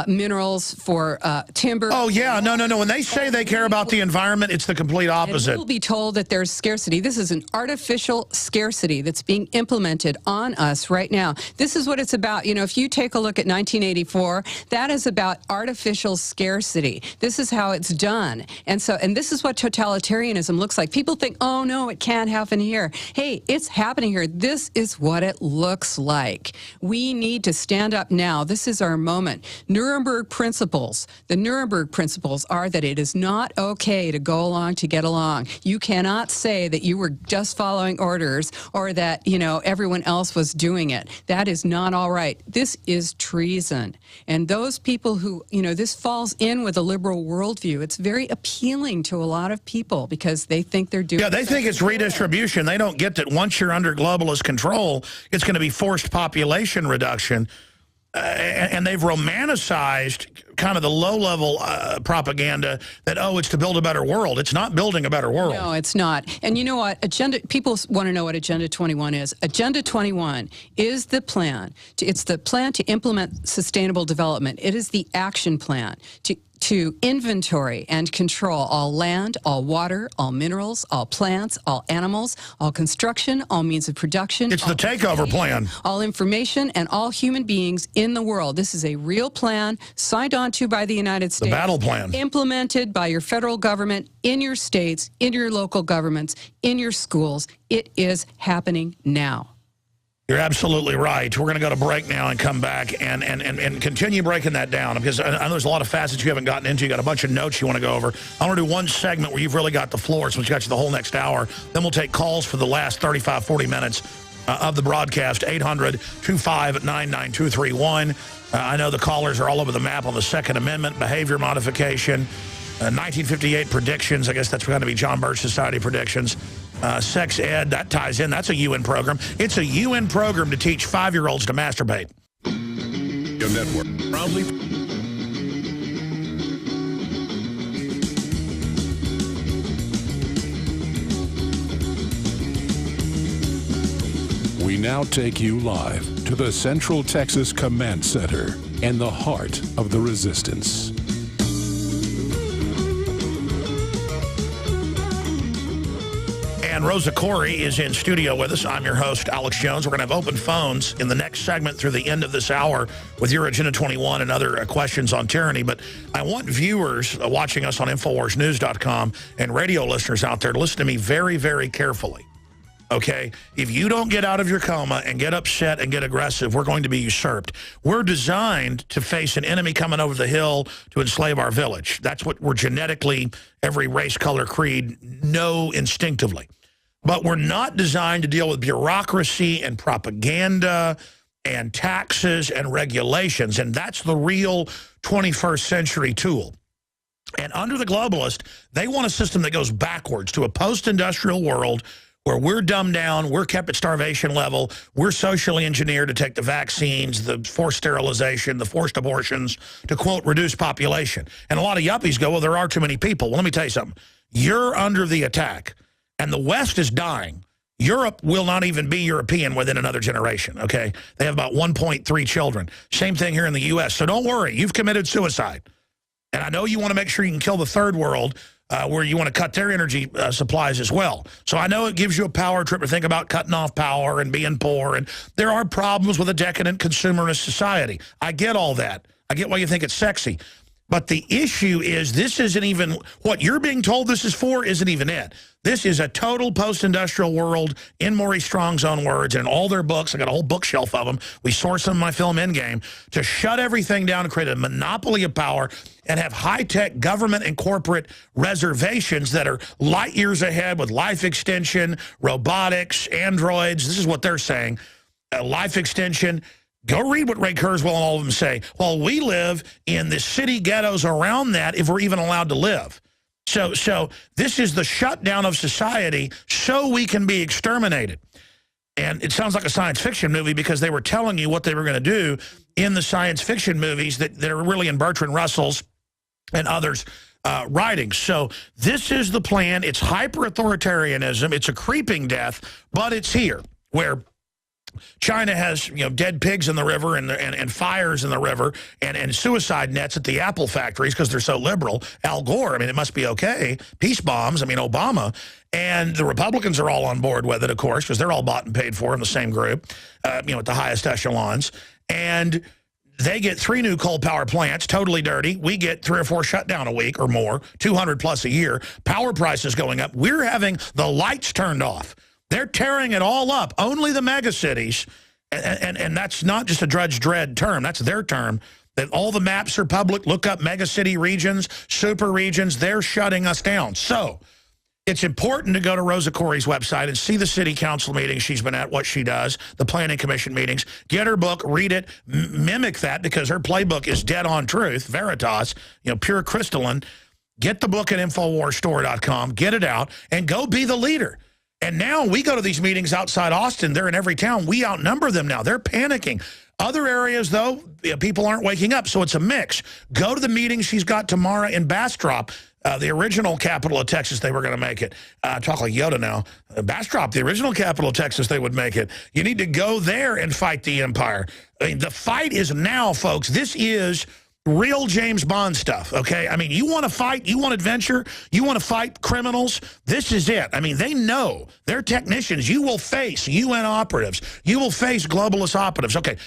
minerals, for timber. Oh, yeah. No. When they say they care about the environment, it's the complete opposite. And we'll be told that there's scarcity. This is an artificial scarcity that's being implemented on us right now. This is what it's about. You know, if you take a look at 1984, that is about artificial scarcity. This is how it's done. And this is what totalitarianism looks like. People think, oh, no, it can't happen here. Hey, it's happening here. This is what it looks like. We need to stand up now. This is our moment. Nuremberg principles. The Nuremberg principles are that it is not okay to go along to get along. You cannot say that you were just following orders or that, you know, everyone else was doing it. That is not all right. This is treason. And those people who, you know, this falls in with a liberal worldview. It's very appealing to a lot of people because they think they're doing. Yeah, they think it's redistribution. They don't get that once you're under globalist control, it's going to be forced population reduction. And they've romanticized kind of the low-level propaganda that, oh, it's to build a better world. It's not building a better world. No, it's not. And you know what? People want to know what Agenda 21 is. Agenda 21 is the plan. It's the plan to implement sustainable development. It is the action plan to inventory and control all land, all water, all minerals, all plants, all animals, all construction, all means of production. It's the takeover plan. All information and all human beings in the world. This is a real plan signed onto by the United States. The battle plan. Implemented by your federal government in your states, in your local governments, in your schools. It is happening now. You're absolutely right. We're going to go to break now and come back and continue breaking that down because I know there's a lot of facets you haven't gotten into. You got a bunch of notes you want to go over. I want to do one segment where you've really got the floor, so it's got you the whole next hour. Then we'll take calls for the last 35, 40 minutes of the broadcast, 800-259-9231. I know the callers are all over the map on the Second Amendment, behavior modification, 1958 predictions. I guess that's going to be John Birch Society predictions. Sex ed, that ties in. That's a UN program. It's a UN program to teach 5-year-olds to masturbate. Your network proudly. We now take you live to the Central Texas Command Center and the heart of the resistance. And Rosa Koire is in studio with us. I'm your host, Alex Jones. We're going to have open phones in the next segment through the end of this hour with your Agenda 21 and other questions on tyranny. But I want viewers watching us on InfoWarsNews.com and radio listeners out there to listen to me very, very carefully. Okay? If you don't get out of your coma and get upset and get aggressive, we're going to be usurped. We're designed to face an enemy coming over the hill to enslave our village. That's what we're genetically, every race, color, creed, know instinctively. But we're not designed to deal with bureaucracy and propaganda and taxes and regulations. And that's the real 21st century tool. And under the globalist, they want a system that goes backwards to a post-industrial world where we're dumbed down, we're kept at starvation level, we're socially engineered to take the vaccines, the forced sterilization, the forced abortions, to, quote, reduce population. And a lot of yuppies go, well, there are too many people. Well, let me tell you something. You're under the attack. And the West is dying. Europe will not even be European within another generation, okay? They have about 1.3 children. Same thing here in the U.S. So don't worry. You've committed suicide. And I know you want to make sure you can kill the third world where you want to cut their energy supplies as well. So I know it gives you a power trip to think about cutting off power and being poor. And there are problems with a decadent consumerist society. I get all that. I get why you think it's sexy. But the issue is this isn't even what you're being told this is for isn't even it. This is a total post-industrial world in Maurice Strong's own words and all their books. I got a whole bookshelf of them. We source them in my film Endgame to shut everything down and create a monopoly of power and have high-tech government and corporate reservations that are light years ahead with life extension, robotics, androids. This is what they're saying. Life extension. Go read what Ray Kurzweil and all of them say. Well, we live in the city ghettos around that if we're even allowed to live. So this is the shutdown of society so we can be exterminated. And it sounds like a science fiction movie because they were telling you what they were going to do in the science fiction movies that are really in Bertrand Russell's and others' writings. So this is the plan. It's hyper-authoritarianism. It's a creeping death, but it's here where China has, dead pigs in the river and fires in the river and suicide nets at the Apple factories because they're so liberal. Al Gore, I mean, it must be okay. Peace bombs, I mean, Obama. And the Republicans are all on board with it, of course, because they're all bought and paid for in the same group, at the highest echelons. And they get 3 new coal power plants, totally dirty. We get 3 or 4 shut down a week or more, 200 plus a year. Power prices going up. We're having the lights turned off. They're tearing it all up. Only the megacities, and that's not just a Drudge Dredd term. That's their term. That all the maps are public. Look up megacity regions, super regions. They're shutting us down. So it's important to go to Rosa Koire's website and see the city council meetings she's been at, what she does, the planning commission meetings. Get her book, read it, mimic that because her playbook is dead on truth, Veritas, pure crystalline. Get the book at InfoWarsStore.com. Get it out and go be the leader. And now we go to these meetings outside Austin. They're in every town. We outnumber them now. They're panicking. Other areas, though, people aren't waking up, so it's a mix. Go to the meeting she's got tomorrow in Bastrop, the original capital of Texas. They were going to make it. Talk like Yoda now. Bastrop, the original capital of Texas, they would make it. You need to go there and fight the empire. I mean, the fight is now, folks. This is real James Bond stuff, okay? I mean, you want to fight, you want adventure, you want to fight criminals, this is it. I mean, they know. They're technicians. You will face UN operatives. You will face globalist operatives. Okay,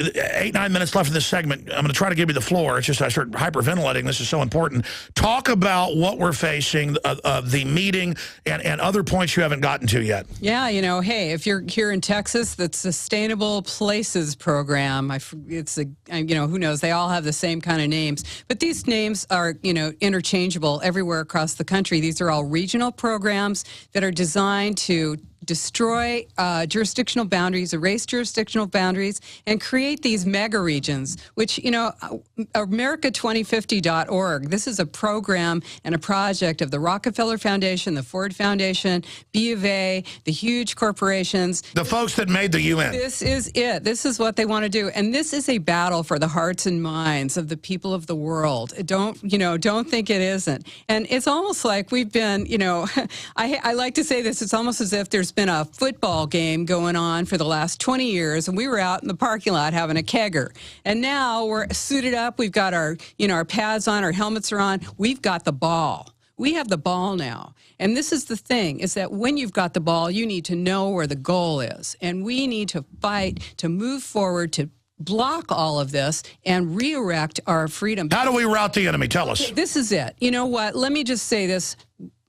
8-9 minutes left in this segment. I'm going to try to give you the floor. It's just I start hyperventilating. This is so important. Talk about what we're facing, the meeting, and other points you haven't gotten to yet. Yeah, hey, if you're here in Texas, the Sustainable Places program, it's who knows? They all have the same kind of names, but these names are, interchangeable everywhere across the country. These are all regional programs that are designed to destroy jurisdictional boundaries, erase jurisdictional boundaries, and create these mega regions, which, America2050.org, this is a program and a project of the Rockefeller Foundation, the Ford Foundation, B of A, the huge corporations. The folks that made the UN. This is it. This is what they want to do. And this is a battle for the hearts and minds of the people of the world. Don't think it isn't. And it's almost like we've been, I like to say this, it's almost as if there's been a football game going on for the last 20 years, and we were out in the parking lot having a kegger. And now we're suited up. We've got our pads on, our helmets are on. We've got the ball. We have the ball now. And this is the thing, is that when you've got the ball, you need to know where the goal is. And we need to fight to move forward, to block all of this and re-erect our freedom. How do we rout the enemy? Tell us. This is it. You know what? Let me just say this.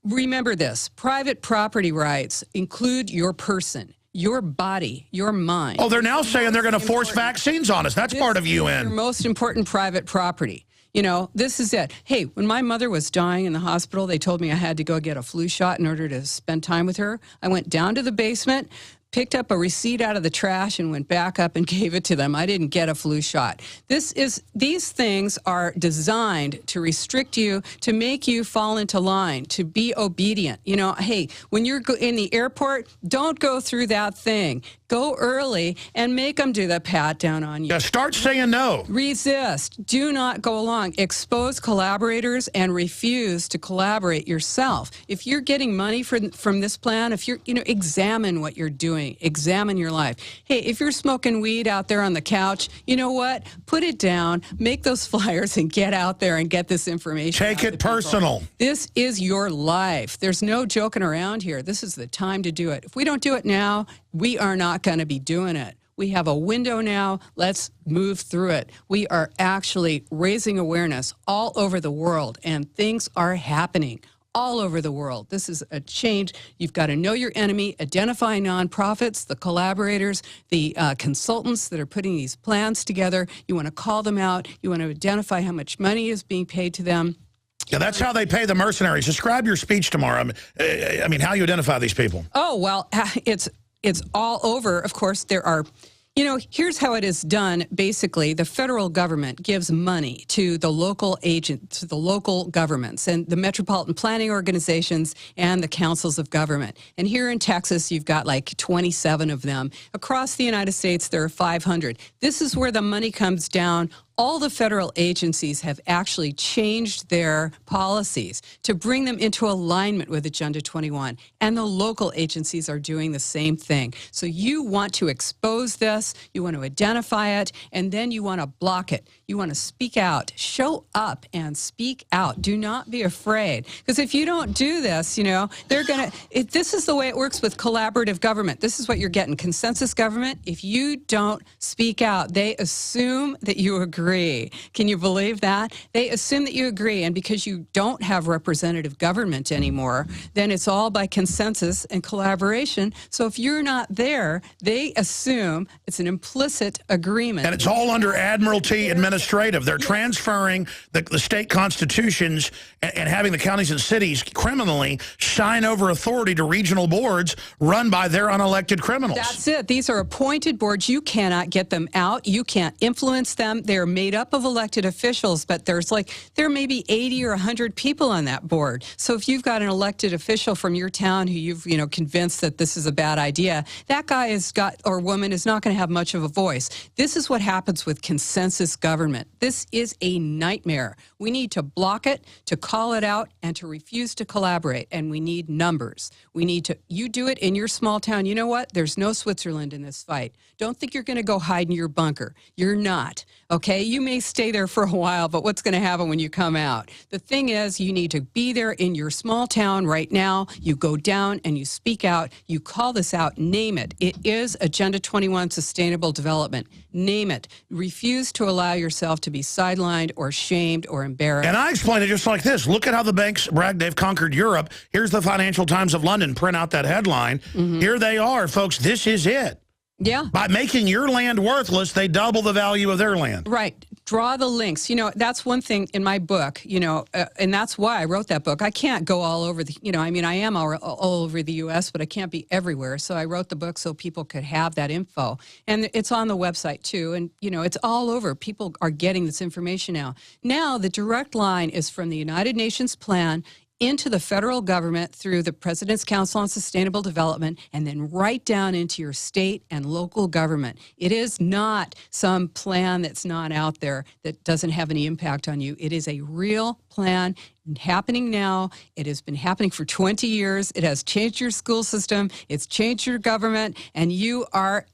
Remember this. Private property rights include your person, your body, your mind. Oh, they're now saying they're going to force vaccines on us. That's part of UN. Your most important private property. You know, this is it. Hey, when my mother was dying in the hospital, they told me I had to go get a flu shot in order to spend time with her. I went down to the basement, picked up a receipt out of the trash, and went back up and gave it to them. I didn't get a flu shot. These things are designed to restrict you, to make you fall into line, to be obedient. You know, hey, when you're in the airport, don't go through that thing. Go early and make them do the pat down on you. Yeah, start saying no. Resist. Do not go along. Expose collaborators and refuse to collaborate yourself. If you're getting money from this plan, if you're, examine what you're doing. Examine your life. Hey, if you're smoking weed out there on the couch, you know what? Put it down, make those flyers, and get out there and get this information. Take it personal. This is your life. There's no joking around here. This is the time to do it. If we don't do it now, we are not going to be doing it. We have a window now. Let's move through it. We are actually raising awareness all over the world, and things are happening all over the world. This is a change. You've got to know your enemy, identify nonprofits, the collaborators, the consultants that are putting these plans together. You want to call them out. You want to identify how much money is being paid to them. Yeah, that's how they pay the mercenaries. Describe your speech tomorrow. I mean, how you identify these people. Oh, well, it's all over. Of course, there are, here's how it is done. Basically, the federal government gives money to the local to the local governments and the metropolitan planning organizations and the councils of government. And here in Texas, you've got like 27 of them. Across the United States, there are 500. This is where the money comes down. All the federal agencies have actually changed their policies to bring them into alignment with Agenda 21, and the local agencies are doing the same thing. So you want to expose this, you want to identify it, and then you want to block it. You want to speak out. Show up and speak out. Do not be afraid. Because if you don't do this, they're going to... This is the way it works with collaborative government. This is what you're getting. Consensus government, if you don't speak out, they assume that you agree. Can you believe that? They assume that you agree, and because you don't have representative government anymore, then it's all by consensus and collaboration. So if you're not there, they assume it's an implicit agreement. And it's all under Admiralty administrative. They're transferring the state constitutions and having the counties and cities criminally sign over authority to regional boards run by their unelected criminals. That's it. These are appointed boards. You cannot get them out. You can't influence them. They're made up of elected officials, but there may be 80 or 100 people on that board. So if you've got an elected official from your town who you've convinced that this is a bad idea, that guy or woman is not going to have much of a voice. This is what happens with consensus government. This is a nightmare. We need to block it, to call it out, and to refuse to collaborate. And we need numbers. You do it in your small town. You know what? There's no Switzerland in this fight. Don't think you're going to go hide in your bunker. You're not. Okay? You may stay there for a while, but what's going to happen when you come out? The thing is, you need to be there in your small town right now. You go down and you speak out. You call this out. Name it. It is Agenda 21 Sustainable Development. Name it. Refuse to allow yourself to be sidelined or shamed or embarrassed. And I explain it just like this. Look at how the banks brag they've conquered Europe. Here's the Financial Times of London. Print out that headline. Here they are, folks. This is it. Yeah. By making your land worthless, they double the value of their land. Right. Draw the links. That's one thing in my book, and that's why I wrote that book. I can't go all over I am all over the U.S., but I can't be everywhere. So I wrote the book so people could have that info. And it's on the website, too. And, it's all over. People are getting this information now. Now, the direct line is from the United Nations plan into the federal government through the President's Council on Sustainable Development, and then right down into your state and local government. It is not some plan that's not out there that doesn't have any impact on you. It is a real plan happening now. It has been happening for 20 years. It has changed your school system. It's changed your government, and you are...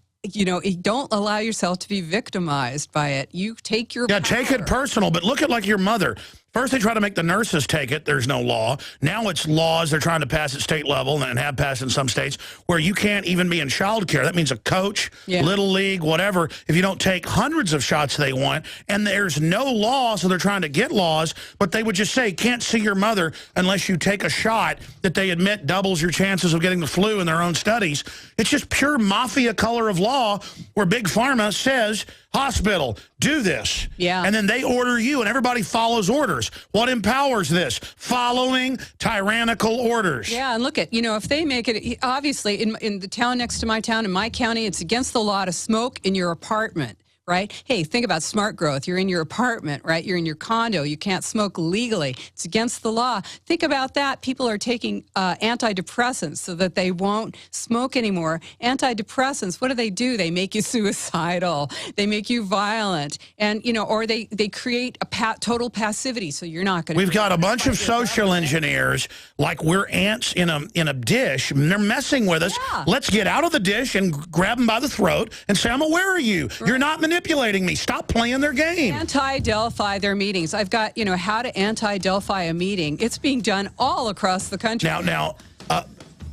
don't allow yourself to be victimized by it. You take your power. Take it personal, but look at like your mother. First, they try to make the nurses take it. There's no law. Now it's laws they're trying to pass at state level and have passed in some states where you can't even be in child care. That means a coach, little league, whatever, if you don't take hundreds of shots they want. And there's no law, so they're trying to get laws, but they would just say, can't see your mother unless you take a shot that they admit doubles your chances of getting the flu in their own studies. It's just pure mafia color of law where Big Pharma says, hospital, do this. Yeah. And then they order you, and everybody follows orders. What empowers this? Following tyrannical orders. Yeah, and look at, if they make it, obviously, in the town next to my town, in my county, it's against the law to smoke in your apartment. Right? Hey, think about smart growth. You're in your apartment, right? You're in your condo. You can't smoke legally. It's against the law. Think about that. People are taking antidepressants so that they won't smoke anymore. Antidepressants, what do? They make you suicidal. They make you violent. And, or they create a total passivity, so you're not going to... We've got a bunch of social engineers like we're ants in a dish, and they're messing with us. Yeah. Let's get out of the dish and grab them by the throat and say, I'm aware of you. Right. You're not manipulating me. Stop playing their game. Anti-Delphi their meetings. I've got, how to anti-Delphi a meeting. It's being done all across the country. Now,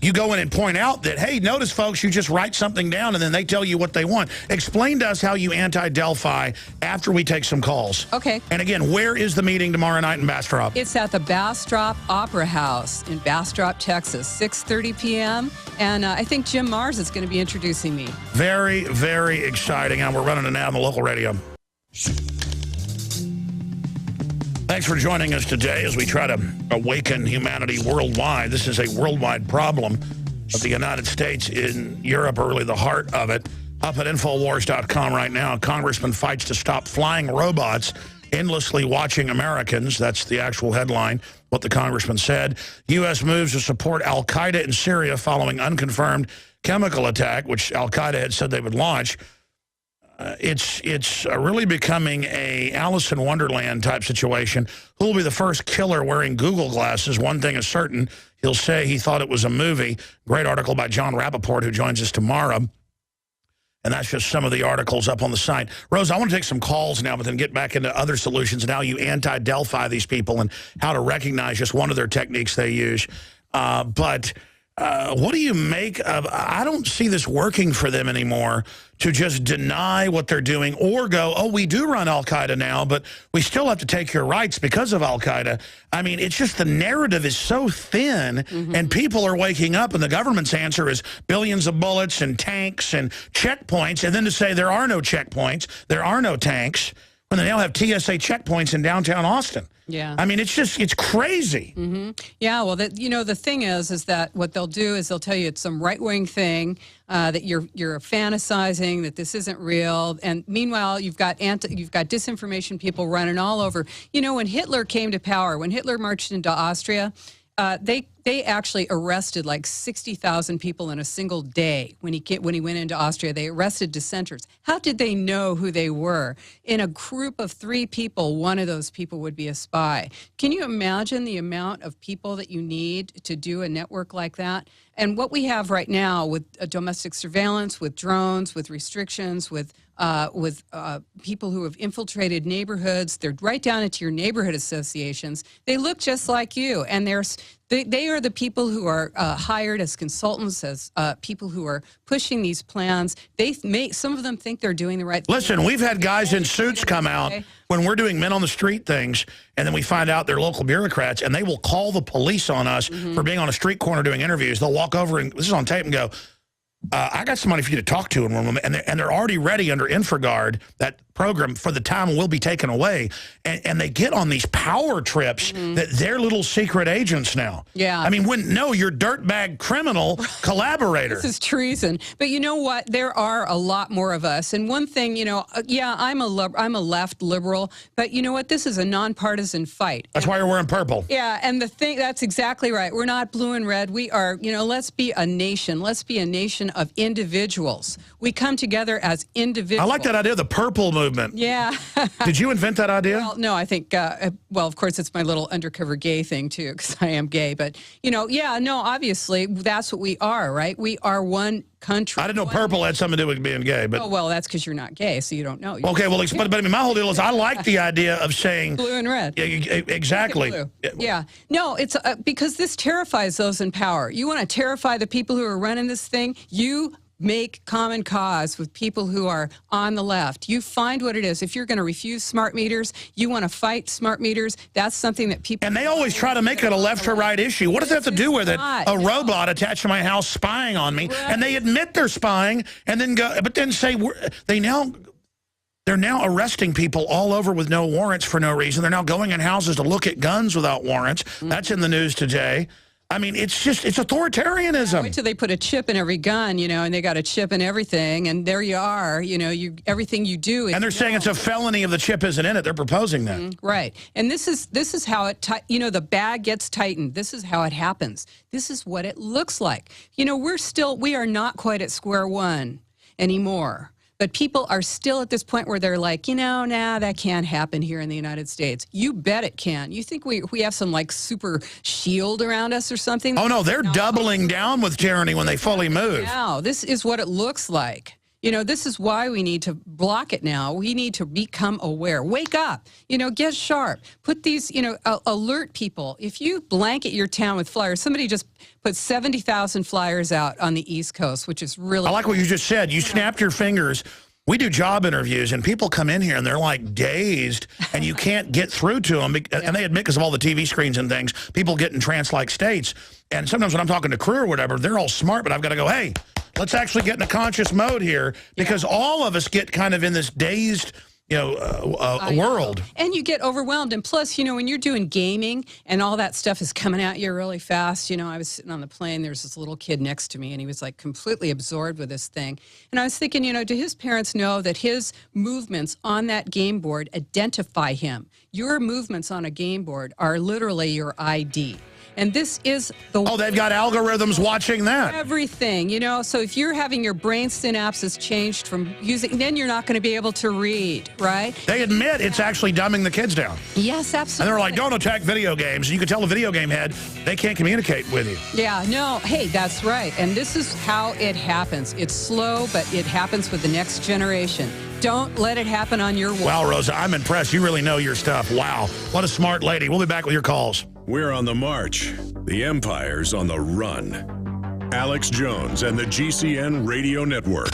you go in and point out that, hey, notice, folks, you just write something down and then they tell you what they want. Explain to us how you anti-Delphi after we take some calls. Okay. And again, where is the meeting tomorrow night in Bastrop? It's at the Bastrop Opera House in Bastrop, Texas, 6:30 p.m. And I think Jim Mars is going to be introducing me. Very, very exciting. And we're running it now on the local radio. Thanks for joining us today as we try to awaken humanity worldwide. This is a worldwide problem, but the United States and Europe are really the heart of it. Up at Infowars.com right now, Congressman fights to stop flying robots endlessly watching Americans. That's the actual headline, what the congressman said. U.S. moves to support al-Qaeda in Syria following unconfirmed chemical attack, which al-Qaeda had said they would launch. It's really becoming a Alice in Wonderland type situation. Who will be the first killer wearing Google glasses? One thing is certain. He'll say he thought it was a movie. Great article by John Rappaport, who joins us tomorrow. And that's just some of the articles up on the site. Rose, I want to take some calls now, but then get back into other solutions and how you anti-Delphi these people and how to recognize just one of their techniques they use. What do you make of, I don't see this working for them anymore to just deny what they're doing or go, oh, we do run al-Qaeda now, but we still have to take your rights because of al-Qaeda. I mean, it's just the narrative is so thin and people are waking up and the government's answer is billions of bullets and tanks and checkpoints. And then to say there are no checkpoints, there are no tanks, when they now have TSA checkpoints in downtown Austin. Yeah. I mean, it's crazy. Yeah, well, the thing is that what they'll do is they'll tell you it's some right-wing thing, that you're fantasizing, that this isn't real. And meanwhile, you've got disinformation people running all over. When Hitler came to power, when Hitler marched into Austria, they actually arrested like 60,000 people in a single day when he went into Austria. They arrested dissenters. How did they know who they were? In a group of 3 people, one of those people would be a spy. Can you imagine the amount of people that you need to do a network like that? And what we have right now with domestic surveillance, with drones, with restrictions, with people who have infiltrated neighborhoods, they're right down into your neighborhood associations. They look just like you, and they are the people who are hired as consultants, as people who are pushing these plans. Some of them think they're doing the right thing. Listen, we've had guys in suits come out when we're doing men on the street things, and then we find out they're local bureaucrats, and they will call the police on us for being on a street corner doing interviews. They'll walk over, and this is on tape, and go, I got somebody for you to talk to in one moment, and they're already ready under InfraGard, that program, for the time will be taken away, and they get on these power trips that they're little secret agents now. Yeah. I mean, you're dirtbag criminal collaborator. This is treason. But you know what? There are a lot more of us. And one thing, yeah, I'm a left liberal, but you know what? This is a nonpartisan fight. That's why you're wearing purple. Yeah, and that's exactly right. We're not blue and red. We are, let's be a nation. Let's be a nation of individuals. We come together as individuals. I like that idea, the purple movement. Yeah. Did you invent that idea? Well, no, I think, well, of course, it's my little undercover gay thing, too, because I am gay. But, yeah, no, obviously, that's what we are, right? We are one country. I didn't know purple had something to do with being gay, but Oh, well, that's because you're not gay, so you don't know. okay, well, but I mean, my whole deal is I like the idea of saying Blue and red. Exactly. Blue. Yeah. No, it's because this terrifies those in power. You want to terrify the people who are running this thing? You make common cause with people who are on the left. You find what it is. If you're going to refuse smart meters, you want to fight smart meters. That's something that people... And they always try to make it a left or right issue. What does that have to do with it? A robot attached to my house spying on me, and they admit they're spying, and then go, but then say they're now arresting people all over with no warrants for no reason. They're now going in houses to look at guns without warrants. That's in the news today. I mean, it's authoritarianism. Wait till they put a chip in every gun, and they got a chip in everything, and there you are. Everything you do. And they're saying it's a felony if the chip isn't in it. They're proposing that. Right. And this is how it, the bag gets tightened. This is how it happens. This is what it looks like. We are not quite at square one anymore. But people are still at this point where they're like, that can't happen here in the United States. You bet it can. You think we have some like super shield around us or something? Oh, no, they're doubling down with tyranny when they fully move. Now, this is what it looks like. This is why we need to block it now. We need to become aware. Wake up. Get sharp. Put these, alert people. If you blanket your town with flyers, somebody just put 70,000 flyers out on the East Coast, which is really... I like what you just said. You snapped your fingers. We do job interviews, and people come in here, and they're like dazed, and you can't get through to them. And they admit, because of all the TV screens and things, people get in trance-like states. And sometimes when I'm talking to crew or whatever, they're all smart, but I've got to go, hey, let's actually get in a conscious mode here, because all of us get kind of in this dazed world. And you get overwhelmed. And plus, when you're doing gaming and all that stuff is coming at you really fast, I was sitting on the plane, there's this little kid next to me, and he was like completely absorbed with this thing. And I was thinking, do his parents know that his movements on that game board identify him? Your movements on a game board are literally your ID. And this is the... Oh, they've got algorithms watching that. Everything, So if you're having your brain synapses changed from using... Then you're not going to be able to read, right? They admit it's actually dumbing the kids down. Yes, absolutely. And they're like, don't attack video games. You can tell the video game head they can't communicate with you. Yeah, no. Hey, that's right. And this is how it happens. It's slow, but it happens with the next generation. Don't let it happen on your watch. Wow, Rosa, I'm impressed. You really know your stuff. Wow. What a smart lady. We'll be back with your calls. We're on the march. The empire's on the run. Alex Jones and the GCN Radio Network.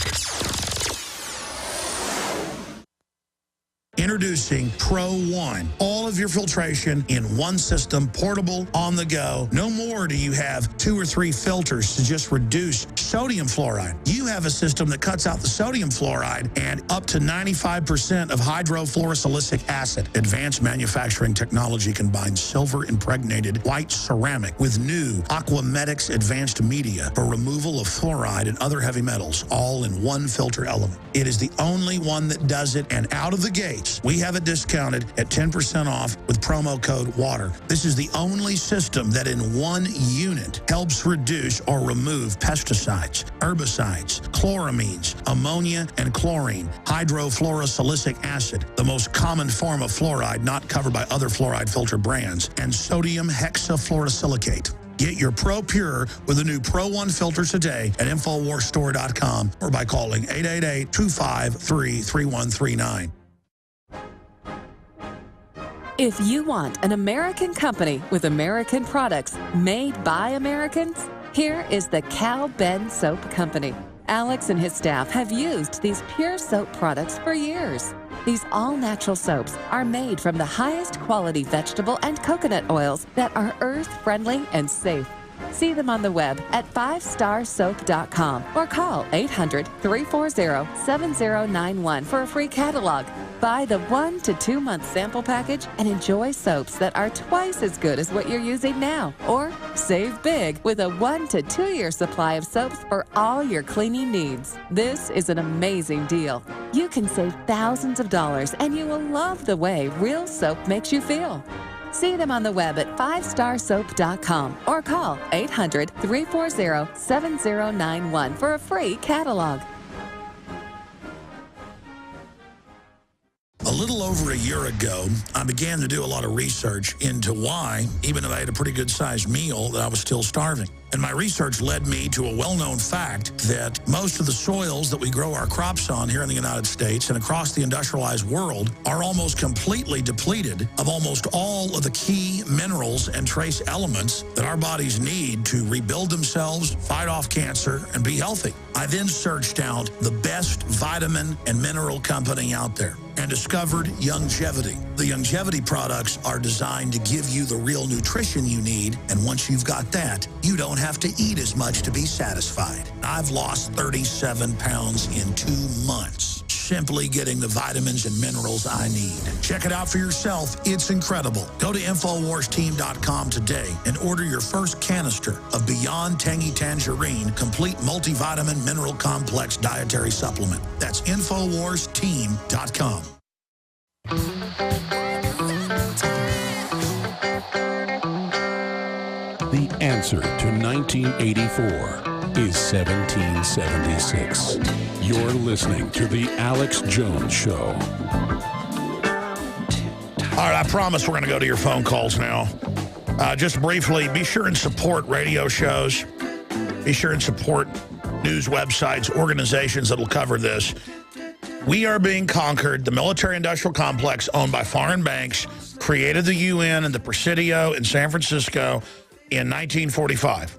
Introducing Pro One. All of your filtration in one system, portable, on the go. No more do you have 2 or 3 filters to just reduce sodium fluoride. You have a system that cuts out the sodium fluoride and up to 95% of hydrofluorosilicic acid. Advanced manufacturing technology combines silver-impregnated white ceramic with new Aquamedics advanced media for removal of fluoride and other heavy metals, all in one filter element. It is the only one that does it, and out of the gates, we have it discounted at 10% off with promo code WATER. This is the only system that in one unit helps reduce or remove pesticides, herbicides, chloramines, ammonia, and chlorine, hydrofluorosilicic acid, the most common form of fluoride not covered by other fluoride filter brands, and sodium hexafluorosilicate. Get your Pro Pure with the new Pro One filter today at InfoWarsStore.com or by calling 888-253-3139. If you want an American company with American products made by Americans, here is the Cal Ben Soap Company. Alex and his staff have used these pure soap products for years. These all-natural soaps are made from the highest quality vegetable and coconut oils that are earth-friendly and safe. See them on the web at 5starsoap.com or call 800-340-7091 for a free catalog. Buy the 1 to 2 month sample package and enjoy soaps that are twice as good as what you're using now. Or save big with a 1 to 2 year supply of soaps for all your cleaning needs. This is an amazing deal. You can save thousands of dollars and you will love the way real soap makes you feel. See them on the web at 5starsoap.com or call 800-340-7091 for a free catalog. A little over a year ago, I began to do a lot of research into why, even if I had a pretty good-sized meal, that I was still starving. And my research led me to a well-known fact that most of the soils that we grow our crops on here in the United States and across the industrialized world are almost completely depleted of almost all of the key minerals and trace elements that our bodies need to rebuild themselves, fight off cancer, and be healthy. I then searched out the best vitamin and mineral company out there and discovered Youngevity. The Youngevity products are designed to give you the real nutrition you need, and once you've got that, you don't have to eat as much to be satisfied. I've lost 37 pounds in 2 months, simply getting the vitamins and minerals I need. Check it out for yourself. It's incredible. Go to InfoWarsTeam.com today and order your first canister of Beyond Tangy Tangerine Complete Multivitamin Mineral Complex Dietary Supplement. That's InfoWarsTeam.com. The answer to 1984 is 1776. You're listening to The Alex Jones Show. All right, I promise we're going to go to your phone calls now. Just briefly, be sure and support radio shows. Be sure and support news websites, organizations that will cover this. We are being conquered. The military-industrial complex owned by foreign banks created the UN and the Presidio in San Francisco in 1945.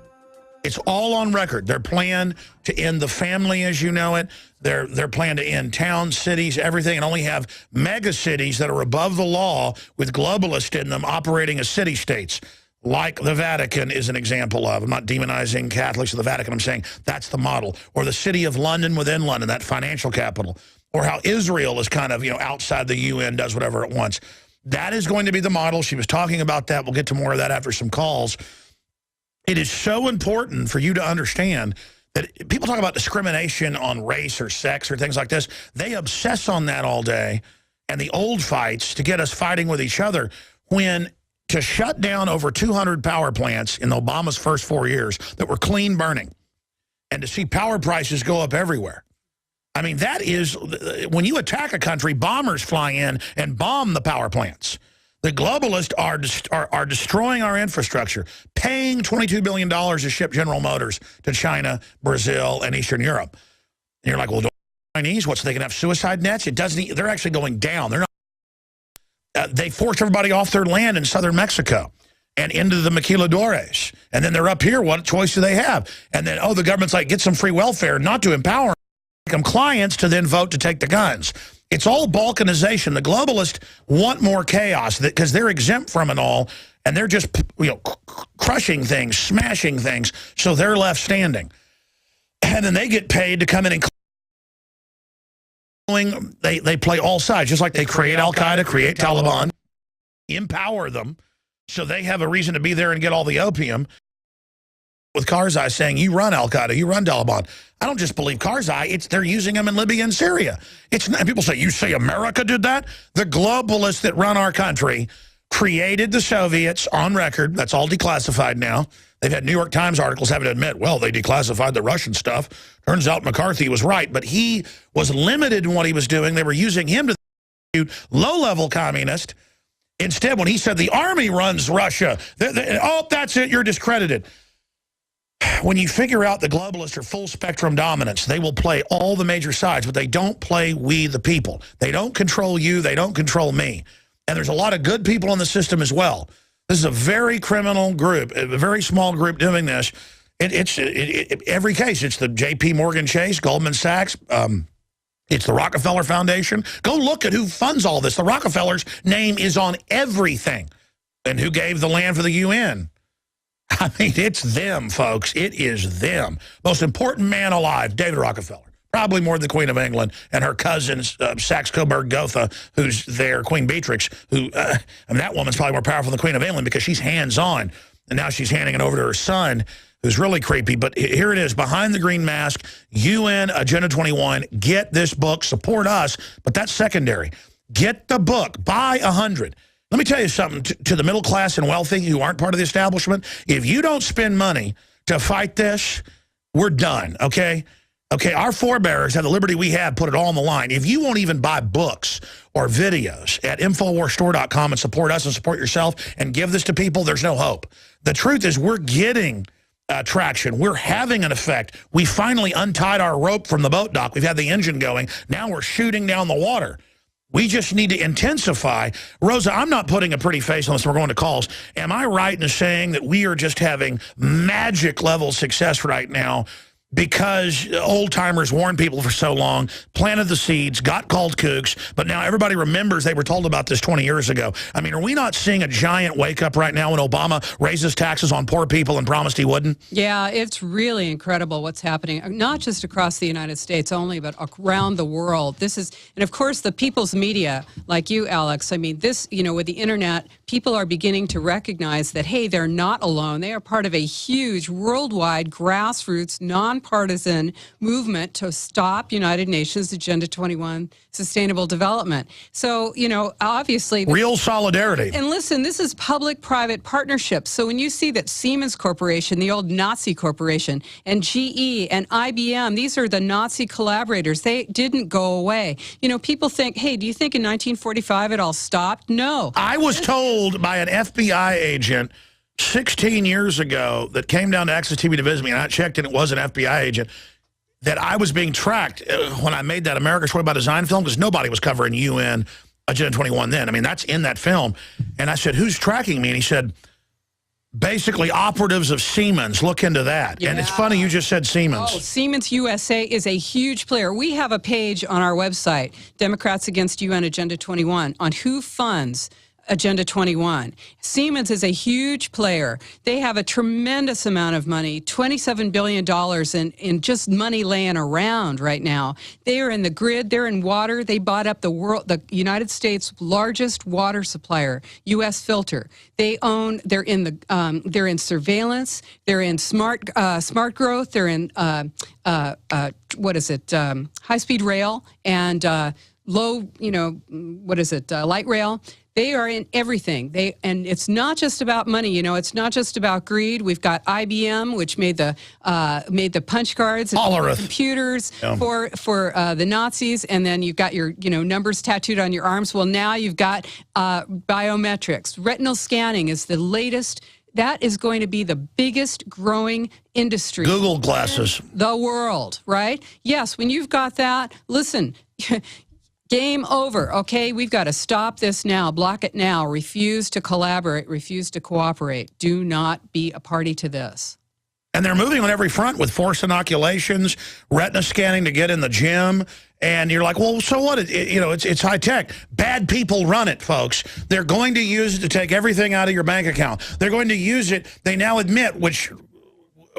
It's all on record. Their plan to end the family as you know it, their plan to end towns, cities, everything, and only have mega cities that are above the law with globalists in them operating as city-states, like the Vatican is an example of. I'm not demonizing Catholics of the Vatican. I'm saying that's the model. Or the city of London within London, that financial capital. Or how Israel is kind of, outside the UN, does whatever it wants. That is going to be the model. She was talking about that. We'll get to more of that after some calls. It is so important for you to understand that people talk about discrimination on race or sex or things like this. They obsess on that all day and the old fights to get us fighting with each other when to shut down over 200 power plants in Obama's first 4 years that were clean burning and to see power prices go up everywhere. I mean, that is, when you attack a country, bombers fly in and bomb the power plants. The globalists are destroying our infrastructure, paying $22 billion to ship General Motors to China, Brazil, and Eastern Europe. And you're like, well, Chinese, what, so they can have suicide nets? It doesn't. They're actually going down. They're not. They forced everybody off their land in southern Mexico and into the maquiladores. And then they're up here. What choice do they have? And then, the government's like, get some free welfare, not to empower them. Them clients to then vote to take the guns. It's all balkanization. The globalists want more chaos because they're exempt from it all, and they're just crushing things, smashing things, so they're left standing. And then they get paid to come in and they play all sides, just like they create Al-Qaeda, create Taliban, empower them, so they have a reason to be there and get all the opium. With Karzai saying, you run Al-Qaeda, you run Taliban. I don't just believe Karzai, they're using them in Libya and Syria. It's not, people say, you say America did that? The globalists that run our country created the Soviets on record. That's all declassified now. They've had New York Times articles having to admit, well, they declassified the Russian stuff. Turns out McCarthy was right, but he was limited in what he was doing. They were using him to low-level communist. Instead, when he said the army runs Russia, that's it, you're discredited. When you figure out the globalists are full spectrum dominance, they will play all the major sides, but they don't play we the people. They don't control you. They don't control me. And there's a lot of good people in the system as well. This is a very criminal group, a very small group doing this. Every case, it's the J.P. Morgan Chase, Goldman Sachs, it's the Rockefeller Foundation. Go look at who funds all this. The Rockefeller's name is on everything. And who gave the land for the UN? I mean, it's them, folks. It is them. Most important man alive, David Rockefeller. Probably more than the Queen of England and her cousin, Saxe-Coburg-Gotha, who's there, Queen Beatrix, who, that woman's probably more powerful than the Queen of England because she's hands-on. And now she's handing it over to her son, who's really creepy. But here it is, Behind the Green Mask, UN Agenda 21. Get this book. Support us. But that's secondary. Get the book. Buy 100. Let me tell you something to the middle class and wealthy who aren't part of the establishment. If you don't spend money to fight this, we're done, okay? Okay, our forebears had the liberty we had, put it all on the line. If you won't even buy books or videos at InfoWarsStore.com and support us and support yourself and give this to people, there's no hope. The truth is we're getting traction. We're having an effect. We finally untied our rope from the boat dock. We've had the engine going. Now we're shooting down the water. We just need to intensify. Rosa, I'm not putting a pretty face on this. We're going to calls. Am I right in saying that we are just having magic level success right now because old-timers warned people for so long, planted the seeds, got called kooks, but now everybody remembers they were told about this 20 years ago? I mean, are we not seeing a giant wake-up right now when Obama raises taxes on poor people and promised he wouldn't? Yeah, it's really incredible what's happening, not just across the United States only, but around the world. This is, and of course, the people's media, like you, Alex, I mean, this, you know, with the internet, people are beginning to recognize that, hey, they're not alone. They are part of a huge worldwide grassroots, nonpartisan movement to stop United Nations Agenda 21 sustainable development. So, you know, obviously... Real solidarity. And listen, this is public-private partnerships. So when you see that Siemens Corporation, the old Nazi corporation, and GE and IBM, these are the Nazi collaborators. They didn't go away. You know, people think, hey, do you think in 1945 it all stopped? No. I was told by an FBI agent 16 years ago that came down to Access TV to visit me, and I checked and it was an FBI agent, that I was being tracked when I made that America's Story by Design film, because nobody was covering UN Agenda 21 then. I mean, that's in that film. And I said, who's tracking me? And he said, basically operatives of Siemens. Look into that. Yeah. And it's funny you just said Siemens. Oh, Siemens USA is a huge player. We have a page on our website, Democrats Against UN Agenda 21, on who funds Agenda 21. Siemens is a huge player. They have a tremendous amount of money, $27 billion in just money laying around right now. They are in the grid. They're in water. They bought up the United States' largest water supplier, U.S. Filter. They're in surveillance. They're in smart growth. They're in high-speed rail and light rail. They are in everything. And it's not just about money. You know, it's not just about greed. We've got IBM, which made the punch cards, and computers for the Nazis, and then you've got your numbers tattooed on your arms. Well, now you've got biometrics. Retinal scanning is the latest. That is going to be the biggest growing industry. Google glasses. In the world, right? Yes, when you've got that, listen. Game over, okay? We've got to stop this now, block it now, refuse to collaborate, refuse to cooperate. Do not be a party to this. And they're moving on every front with forced inoculations, retina scanning to get in the gym. And you're like, well, so what? It's high tech. Bad people run it, folks. They're going to use it to take everything out of your bank account. They're going to use it, they now admit, which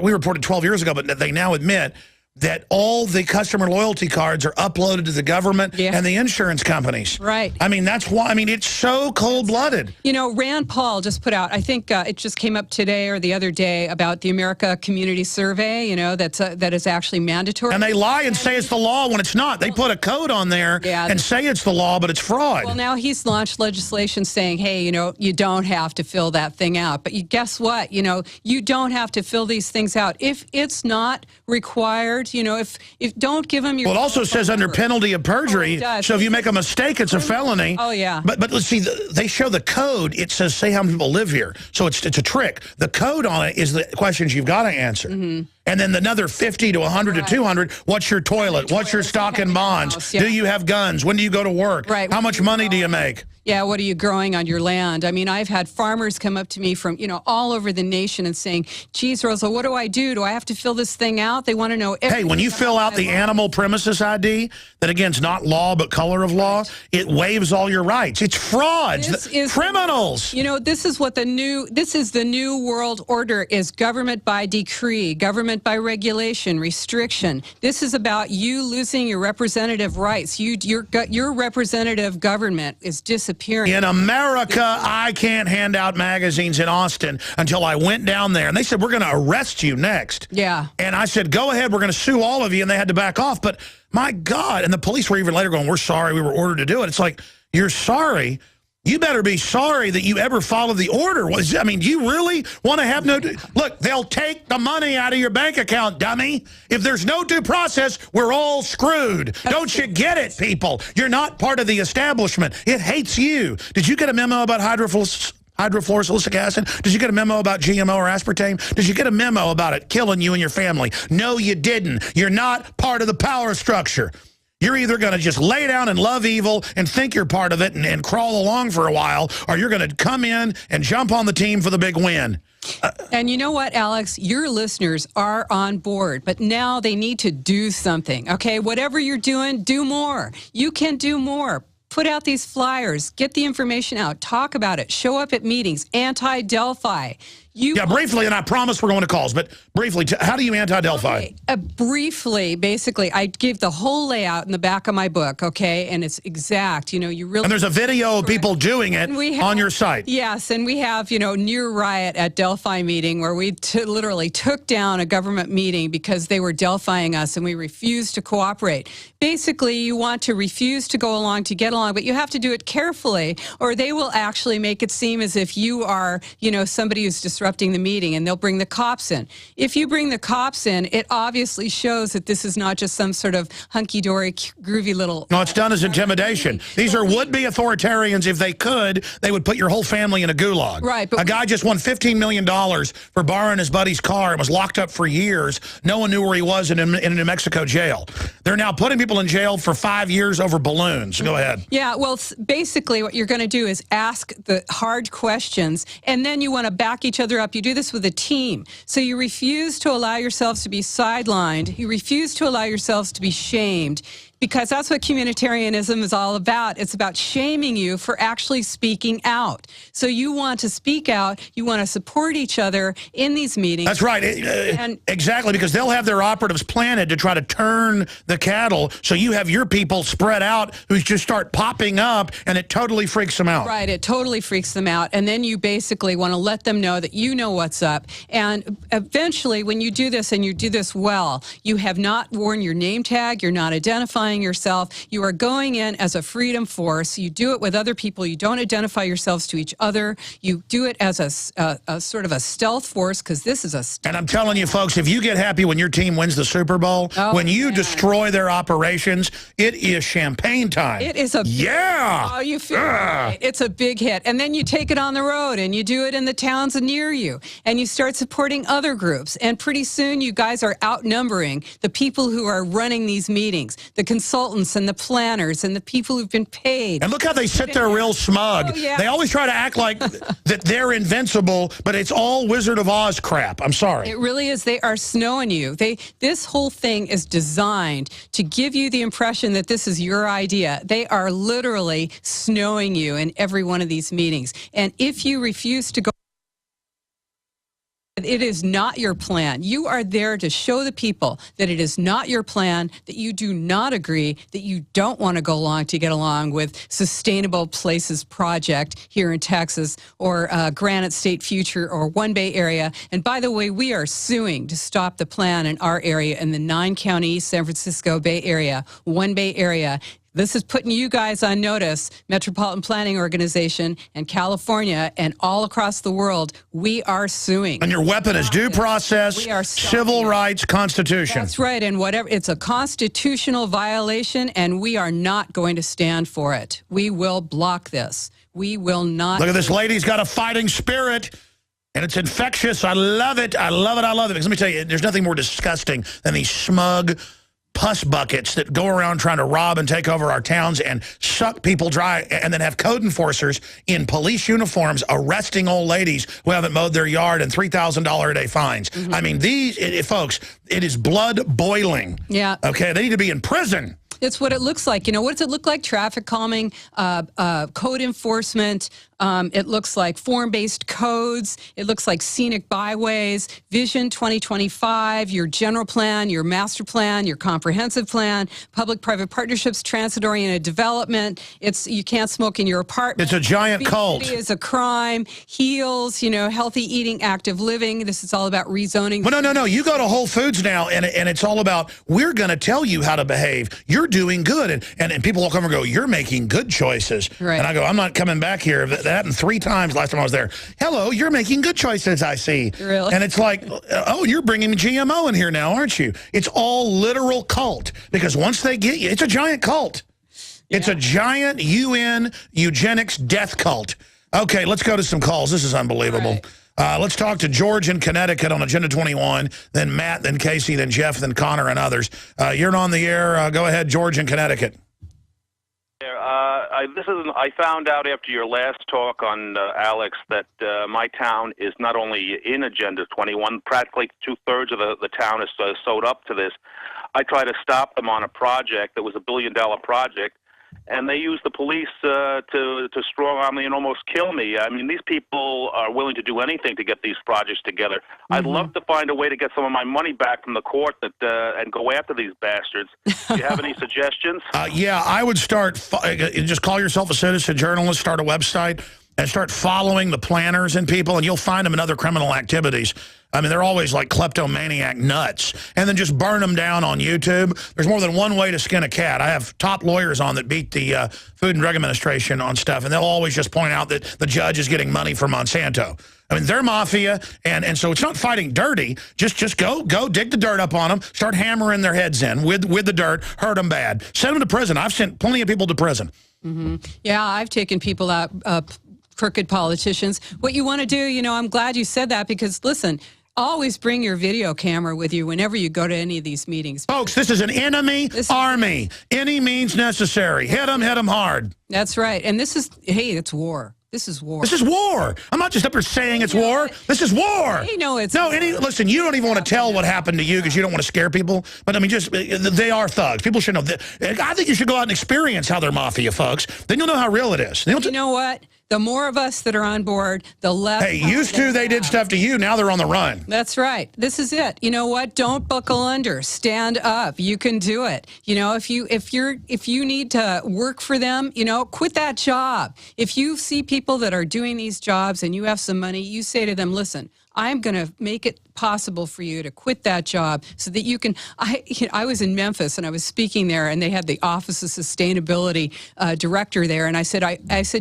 we reported 12 years ago, but they now admit that all the customer loyalty cards are uploaded to the government and the insurance companies. Right. I mean, that's why. I mean, it's so cold-blooded. You know, Rand Paul just put out, I think it just came up today or the other day, about the America Community Survey, you know, that is actually mandatory. And they lie and say it's the law when it's not. They put a code on there and say it's the law, but it's fraud. Well, now he's launched legislation saying, hey, you know, you don't have to fill that thing out. But guess what? You know, you don't have to fill these things out. If it's not required, you know, if don't give them your... Well, it also says under penalty of perjury, so if you make a mistake, it's a felony. Oh, yeah. But let's see, they show the code. It says, say how many people live here. So it's a trick. The code on it is the questions you've got to answer. Mm-hmm. And then another 50 to 100 to 200, what's your toilet? What's your stock and bonds? Do you have guns? When do you go to work? Right. How much money do you make? Yeah, what are you growing on your land? I mean, I've had farmers come up to me from, you know, all over the nation and saying, geez, Rosa, what do I do? Do I have to fill this thing out? They want to know everything. Hey, when you fill out the animal premises ID, that again is not law but color of law, it waives all your rights. It's frauds. Criminals. You know, this is the new world order, is government by decree, government by regulation, restriction. This is about you losing your representative rights. Your representative government is disappearing. In America, I can't hand out magazines in Austin until I went down there. And they said, we're going to arrest you next. Yeah. And I said, go ahead, we're going to sue all of you. And they had to back off. But my God, and the police were even later going, we're sorry, we were ordered to do it. It's like, you're sorry? You better be sorry that you ever followed the order. I mean, do you really want to have no... Look, they'll take the money out of your bank account, dummy. If there's no due process, we're all screwed. Don't you get it, people? You're not part of the establishment. It hates you. Did you get a memo about hydrofluorosilicic acid? Did you get a memo about GMO or aspartame? Did you get a memo about it killing you and your family? No, you didn't. You're not part of the power structure. You're either going to just lay down and love evil and think you're part of it and crawl along for a while, or you're going to come in and jump on the team for the big win. And you know what, Alex? Your listeners are on board, but now they need to do something, okay? Whatever you're doing, do more. You can do more. Put out these flyers. Get the information out. Talk about it. Show up at meetings. Anti-Delphi. Yeah, briefly, and I promise we're going to calls, but briefly, how do you anti-Delphi? Okay, briefly, basically, I give the whole layout in the back of my book, okay? And it's exact. You know, you really... And there's a video of people doing it on your site. Yes, and we have, you know, near riot at Delphi meeting where we literally took down a government meeting because they were Delphiing us and we refused to cooperate. Basically, you want to refuse to go along to get along, but you have to do it carefully or they will actually make it seem as if you are, you know, somebody who's disrupting the meeting and they'll bring the cops in. If you bring the cops in, it obviously shows that this is not just some sort of hunky-dory, groovy little... No, it's done as intimidation. These are would-be authoritarians. If they could, they would put your whole family in a gulag. Right. But a guy just won $15 million for borrowing his buddy's car and was locked up for years. No one knew where he was in a New Mexico jail. They're now putting people in jail for 5 years over balloons. Go ahead. Yeah, well, basically what you're going to do is ask the hard questions, and then you want to back each other up. You do this with a team. So you refuse to allow yourselves to be sidelined. You refuse to allow yourselves to be shamed. Because that's what communitarianism is all about. It's about shaming you for actually speaking out. So you want to speak out. You want to support each other in these meetings. That's right. Exactly, because they'll have their operatives planted to try to turn the cattle. So you have your people spread out who just start popping up, and it totally freaks them out. Right. It totally freaks them out. And then you basically want to let them know that you know what's up. And eventually, when you do this and you do this well, you have not worn your name tag. You're not identifying yourself. You are going in as a freedom force. You do it with other people. You don't identify yourselves to each other. You do it as a sort of a stealth force, because this is a stealth. And I'm telling you, folks, if you get happy when your team wins the Super Bowl, when you destroy their operations, it is champagne time. It is a yeah. You feel right. It's a big hit. And then you take it on the road and you do it in the towns near you. And you start supporting other groups. And pretty soon you guys are outnumbering the people who are running these meetings, the consultants and the planners and the people who've been paid. And look how they sit there real smug. Oh, yeah. They always try to act like that they're invincible, but it's all Wizard of Oz crap. I'm sorry. It really is. They are snowing you. This whole thing is designed to give you the impression that this is your idea. They are literally snowing you in every one of these meetings. And if you refuse to go, it is not your plan. You are there to show the people that it is not your plan, that you do not agree, that you don't want to go along to get along with Sustainable Places Project here in Texas or Granite State Future or One Bay Area. And by the way, we are suing to stop the plan in our area in the 9-county San Francisco Bay Area, One Bay Area. This is putting you guys on notice, Metropolitan Planning Organization and California and all across the world. We are suing. And your weapon is due process, civil rights, Constitution. That's right. And whatever, it's a constitutional violation, and we are not going to stand for it. We will block this. We will not. Look at this lady's got a fighting spirit. And it's infectious. I love it. I love it. I love it. Because let me tell you, there's nothing more disgusting than these smug pus buckets that go around trying to rob and take over our towns and suck people dry, and then have code enforcers in police uniforms arresting old ladies who haven't mowed their yard and $3,000 a day fines. I mean, folks, it is blood boiling. Yeah. Okay, they need to be in prison. It's what it looks like. You know, what does it look like? Traffic calming, code enforcement. It looks like form-based codes. It looks like scenic byways, Vision 2025, your general plan, your master plan, your comprehensive plan, public-private partnerships, transit-oriented development. It's you can't smoke in your apartment. It's a giant cult. Obesity is a crime. Heals, you know, healthy eating, active living. This is all about rezoning. Well, no. You go to Whole Foods now, and it's all about, we're going to tell you how to behave. You're doing good. And people will come and go, you're making good choices. Right. And I go, I'm not coming back here. That happened 3 times last time I was there. Hello, you're making good choices, I see. Really? And it's like, oh, you're bringing GMO in here now, aren't you? It's all literal cult. Because once they get you, it's a giant cult. Yeah. It's a giant UN eugenics death cult. Okay, let's go to some calls. This is unbelievable. Let's talk to George in Connecticut on Agenda 21, then Matt, then Casey, then Jeff, then Connor, and others. You're on the air. Go ahead, George in Connecticut. I found out after your last talk on Alex that my town is not only in Agenda 21, practically 2/3 of the town is sewed up to this. I tried to stop them on a project that was $1 billion project, and they used the police to strong-arm me and almost kill me. I mean, these people are willing to do anything to get these projects together. I'd love to find a way to get some of my money back from the court and go after these bastards. Do you have any suggestions? Yeah, I would start, just call yourself a citizen journalist, start a website, and start following the planners and people, and you'll find them in other criminal activities. I mean, they're always like kleptomaniac nuts. And then just burn them down on YouTube. There's more than one way to skin a cat. I have top lawyers on that beat the Food and Drug Administration on stuff, and they'll always just point out that the judge is getting money from Monsanto. I mean, they're mafia, and so it's not fighting dirty. Just go dig the dirt up on them, start hammering their heads in with the dirt, hurt them bad. Send them to prison. I've sent plenty of people to prison. Yeah, I've taken people out, crooked politicians. What you want to do, I'm glad you said that because, listen, always bring your video camera with you whenever you go to any of these meetings. Folks, this is an enemy army. Any means necessary. Hit them hard. That's right. And it's war. This is war. This is war. I'm not just up here saying it's war. This is war. Listen, you don't even want to tell what happened to you because you don't want to scare people. But I mean, they are thugs. People should know. I think you should go out and experience how they're mafia, folks. Then you'll know how real it is. You know what? The more of us that are on board, the less. Hey, used to they did stuff to you. Now they're on the run. That's right. This is it. You know what? Don't buckle under. Stand up. You can do it. If you need to work for them, quit that job. If you see people that are doing these jobs and you have some money, you say to them, listen, I'm going to make it possible for you to quit that job so that you can. I was in Memphis and I was speaking there, and they had the Office of Sustainability director there, and I said,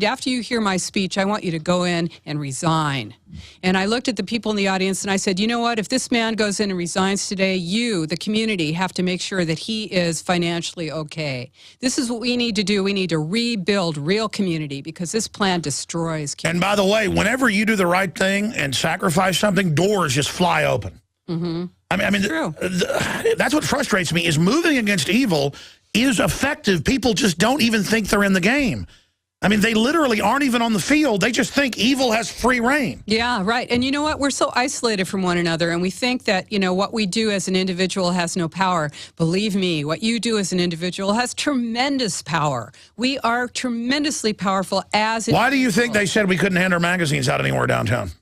after you hear my speech, I want you to go in and resign. And I looked at the people in the audience and I said, you know what? If this man goes in and resigns today, you, the community, have to make sure that he is financially okay. This is what we need to do. We need to rebuild real community because this plan destroys community. And by the way, whenever you do the right thing and sacrifice something, doors just fly open. I mean, True. That's what frustrates me is moving against evil is effective. People just don't even think they're in the game. I mean, they literally aren't even on the field. They just think evil has free reign. Yeah, right. And you know what? We're so isolated from one another, and we think that, what we do as an individual has no power. Believe me, what you do as an individual has tremendous power. We are tremendously powerful as individuals. Why do you think they said we couldn't hand our magazines out anywhere downtown?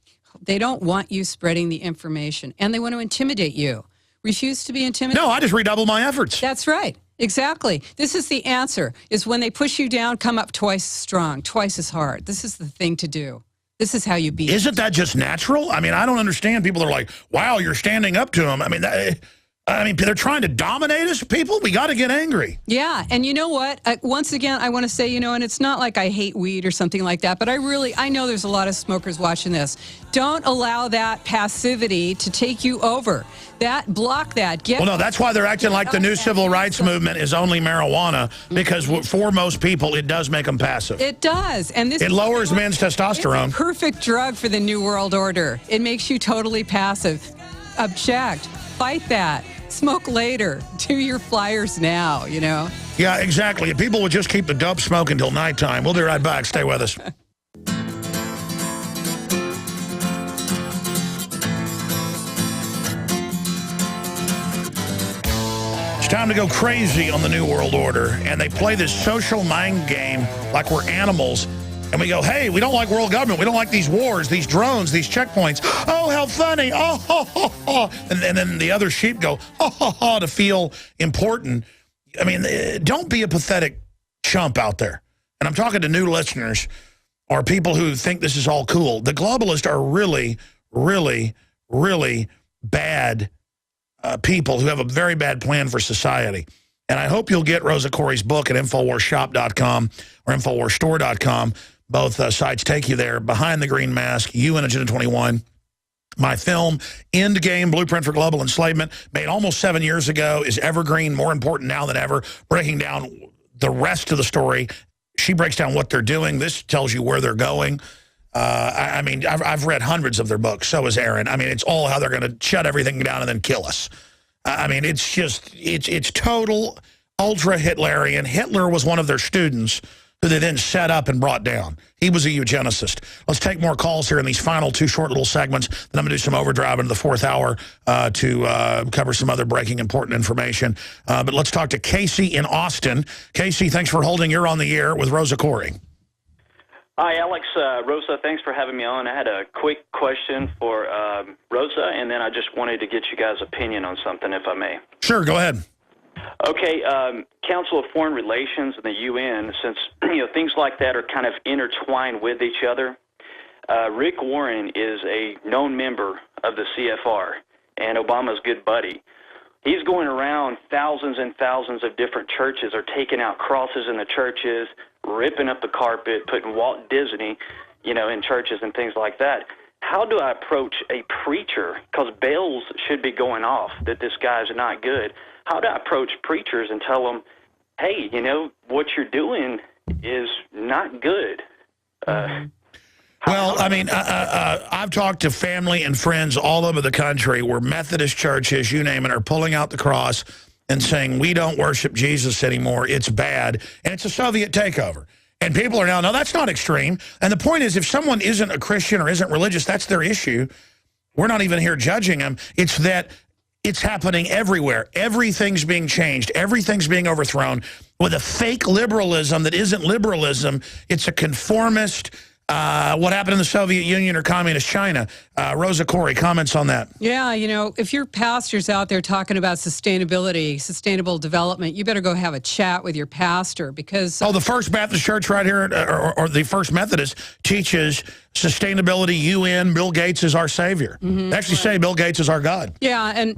They don't want you spreading the information, and they want to intimidate you. Refuse to be intimidated. No, I just redouble my efforts. That's right. Exactly. This is the answer, is when they push you down, come up twice as strong, twice as hard. This is the thing to do. This is how you beat. Isn't that just natural? I mean, I don't understand. People are like, wow, you're standing up to them. I mean, they're trying to dominate us, people. We got to get angry. Yeah, and you know what? Once again, I want to say, and it's not like I hate weed or something like that, but I know there's a lot of smokers watching this. Don't allow that passivity to take you over. Block that. Well, no, that's why they're acting like the new civil rights movement is only marijuana, because for most people, it does make them passive. It does. And it lowers men's testosterone. It's a perfect drug for the New World Order. It makes you totally passive. Object. Fight that. Smoke later. Do your flyers now, Yeah, exactly. If people would just keep the dope smoking until nighttime. We'll be right back. Stay with us. It's time to go crazy on the New World Order. And they play this social mind game like we're animals. And we go, hey, we don't like world government. We don't like these wars, these drones, these checkpoints. Oh, how funny. Oh, ho, ho, ho. And then the other sheep go, ho, ho, ho, to feel important. I mean, don't be a pathetic chump out there. And I'm talking to new listeners or people who think this is all cool. The globalists are really, really, really bad people who have a very bad plan for society. And I hope you'll get Rosa Koire's book at InfoWarsShop.com or InfoWarsStore.com. Both sites take you there. Behind the Green Mask, UN Agenda 21. My film, Endgame, Blueprint for Global Enslavement, made almost 7 years ago, is evergreen, more important now than ever, breaking down the rest of the story. She breaks down what they're doing. This tells you where they're going. I mean, I've read hundreds of their books. So has Aaron. I mean, it's all how they're going to shut everything down and then kill us. I mean, it's just, it's total ultra-Hitlerian. Hitler was one of their students who they then set up and brought down. He was a eugenicist. Let's take more calls here in these final two short little segments. Then I'm going to do some overdrive into the fourth hour to cover some other breaking important information. But let's talk to Casey in Austin. Casey, thanks for holding. You're on the air with Rosa Koire. Hi, Alex. Rosa, thanks for having me on. I had a quick question for Rosa, and then I just wanted to get you guys' opinion on something, if I may. Sure, go ahead. Okay, Council of Foreign Relations and the UN, since things like that are kind of intertwined with each other, Rick Warren is a known member of the CFR and Obama's good buddy. He's going around thousands and thousands of different churches, are taking out crosses in the churches, ripping up the carpet, putting Walt Disney, in churches and things like that. How do I approach a preacher? Because bells should be going off that this guy's not good. How do I approach preachers and tell them, hey, what you're doing is not good? Well, I mean, I've talked to family and friends all over the country where Methodist churches, you name it, are pulling out the cross and saying, we don't worship Jesus anymore. It's bad. And it's a Soviet takeover. And people are now, no, that's not extreme. And the point is, if someone isn't a Christian or isn't religious, that's their issue. We're not even here judging them. It's that it's happening everywhere. Everything's being changed. Everything's being overthrown with a fake liberalism that isn't liberalism. It's a conformist. What happened in the Soviet Union or communist China? Rosa Koire, comments on that. Yeah, if your pastor's out there talking about sustainability, sustainable development, you better go have a chat with your pastor because... Oh, the First Baptist Church right here, or the First Methodist, teaches sustainability, UN, Bill Gates is our savior. They actually say Bill Gates is our God. Yeah, and,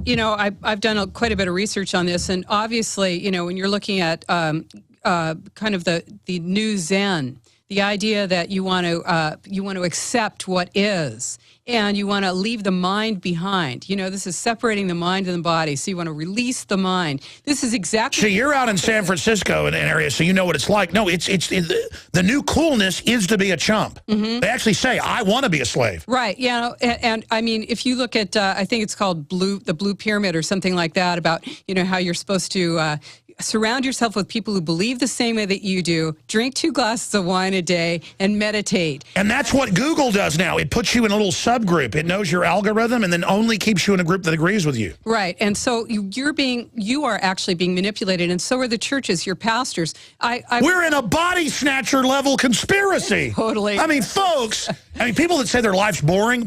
I've done quite a bit of research on this, and obviously, when you're looking at kind of the new Zen, the idea that you want to accept what is, and you want to leave the mind behind. This is separating the mind and the body. So you want to release the mind. This is exactly. So you're out in San Francisco in an area, so you know what it's like. No, the new coolness is to be a chump. They actually say, I want to be a slave. Right. Yeah. And I mean, if you look at, I think it's called the Blue Pyramid or something like that, about how you're supposed to. Surround yourself with people who believe the same way that you do, drink 2 glasses of wine a day, and meditate. And that's what Google does now. It puts you in a little subgroup. It knows your algorithm and then only keeps you in a group that agrees with you. Right. And so you are actually being manipulated, and so are the churches, your pastors. We're in a body snatcher level conspiracy. Totally. I mean, folks, people that say their life's boring.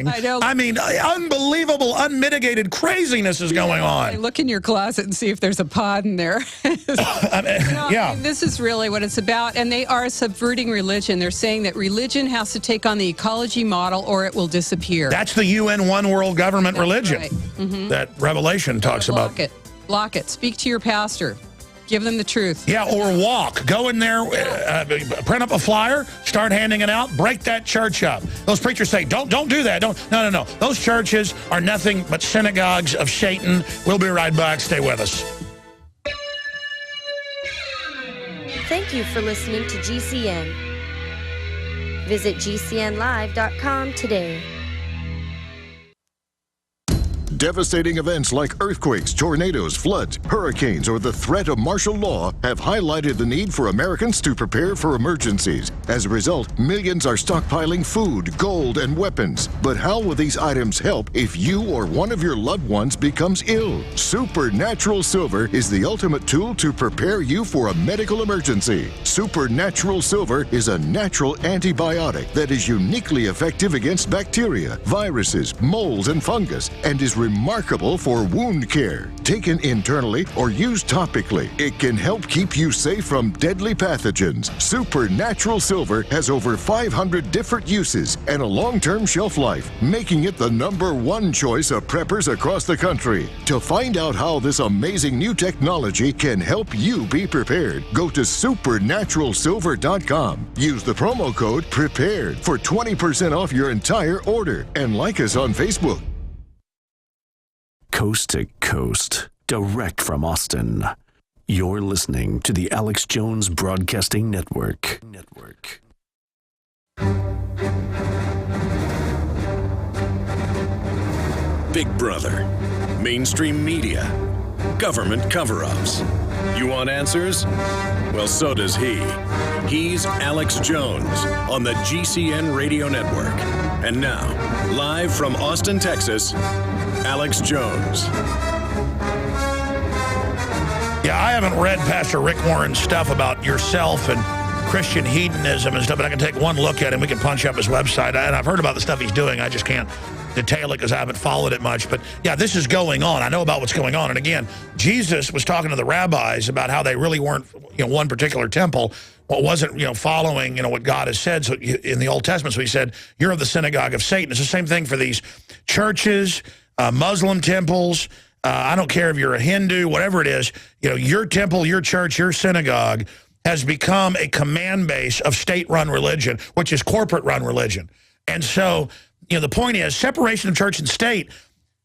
I know. I mean, unbelievable, unmitigated craziness is going on. Look in your closet and see if there's a pod in there. Yeah. This is really what it's about, and they are subverting religion. They're saying that religion has to take on the ecology model or it will disappear. That's the UN one world government religion right. that Revelation talks about. Block it. Speak to your pastor. Give them the truth. Yeah, or walk. Go in there, print up a flyer, start handing it out, break that church up. Those preachers say, don't do that. No. Those churches are nothing but synagogues of Satan. We'll be right back. Stay with us. Thank you for listening to GCN. Visit GCNlive.com today. Devastating events like earthquakes, tornadoes, floods, hurricanes, or the threat of martial law have highlighted the need for Americans to prepare for emergencies. As a result, millions are stockpiling food, gold, and weapons. But how will these items help if you or one of your loved ones becomes ill? Supernatural Silver is the ultimate tool to prepare you for a medical emergency. Supernatural Silver is a natural antibiotic that is uniquely effective against bacteria, viruses, molds, and fungus, and is remarkable for wound care. Taken internally or used topically, it can help keep you safe from deadly pathogens. Supernatural Silver has over 500 different uses and a long-term shelf life, making it the #1 choice of preppers across the country. To find out how this amazing new technology can help you be prepared, go to supernaturalsilver.com. Use the promo code PREPARED for 20% off your entire order, and like us on Facebook. Coast to coast, direct from Austin. You're listening to the Alex Jones Broadcasting Network. Big Brother, mainstream media, government cover-ups. You want answers? Well, so does he. He's Alex Jones on the GCN Radio Network. And now, live from Austin, Texas, Alex Jones. Yeah, I haven't read Pastor Rick Warren's stuff about yourself and Christian hedonism and stuff, but I can take one look at him. We can punch up his website. And I've heard about the stuff he's doing. I just can't detail it because I haven't followed it much. But yeah, this is going on. I know about what's going on. And again, Jesus was talking to the rabbis about how they really weren't, one particular temple. Well, wasn't, following, what God has said. So in the Old Testament, so he said, you're of the synagogue of Satan. It's the same thing for these churches, Muslim temples. I don't care if you're a Hindu, whatever it is, your temple, your church, your synagogue has become a command base of state-run religion, which is corporate-run religion. And so, the point is, separation of church and state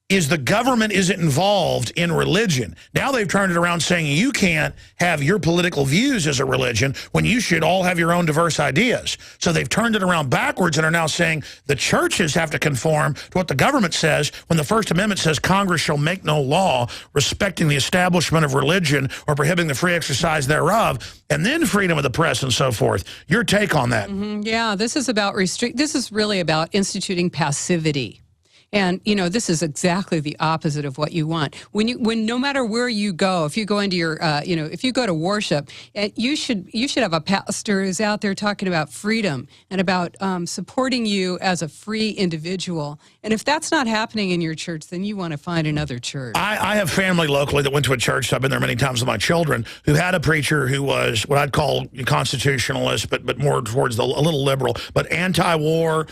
is the government isn't involved in religion. Now they've turned it around saying you can't have your political views as a religion when you should all have your own diverse ideas. So they've turned it around backwards and are now saying the churches have to conform to what the government says when the First Amendment says Congress shall make no law respecting the establishment of religion or prohibiting the free exercise thereof, and then freedom of the press and so forth. Your take on that? Yeah, this is about this is really about instituting passivity. And, this is exactly the opposite of what you want. When no matter where you go, if you go into your, if you go to worship, you should have a pastor who's out there talking about freedom and about supporting you as a free individual. And if that's not happening in your church, then you want to find another church. I have family locally that went to a church, so I've been there many times with my children, who had a preacher who was what I'd call constitutionalist, but more towards a little liberal, but anti-war,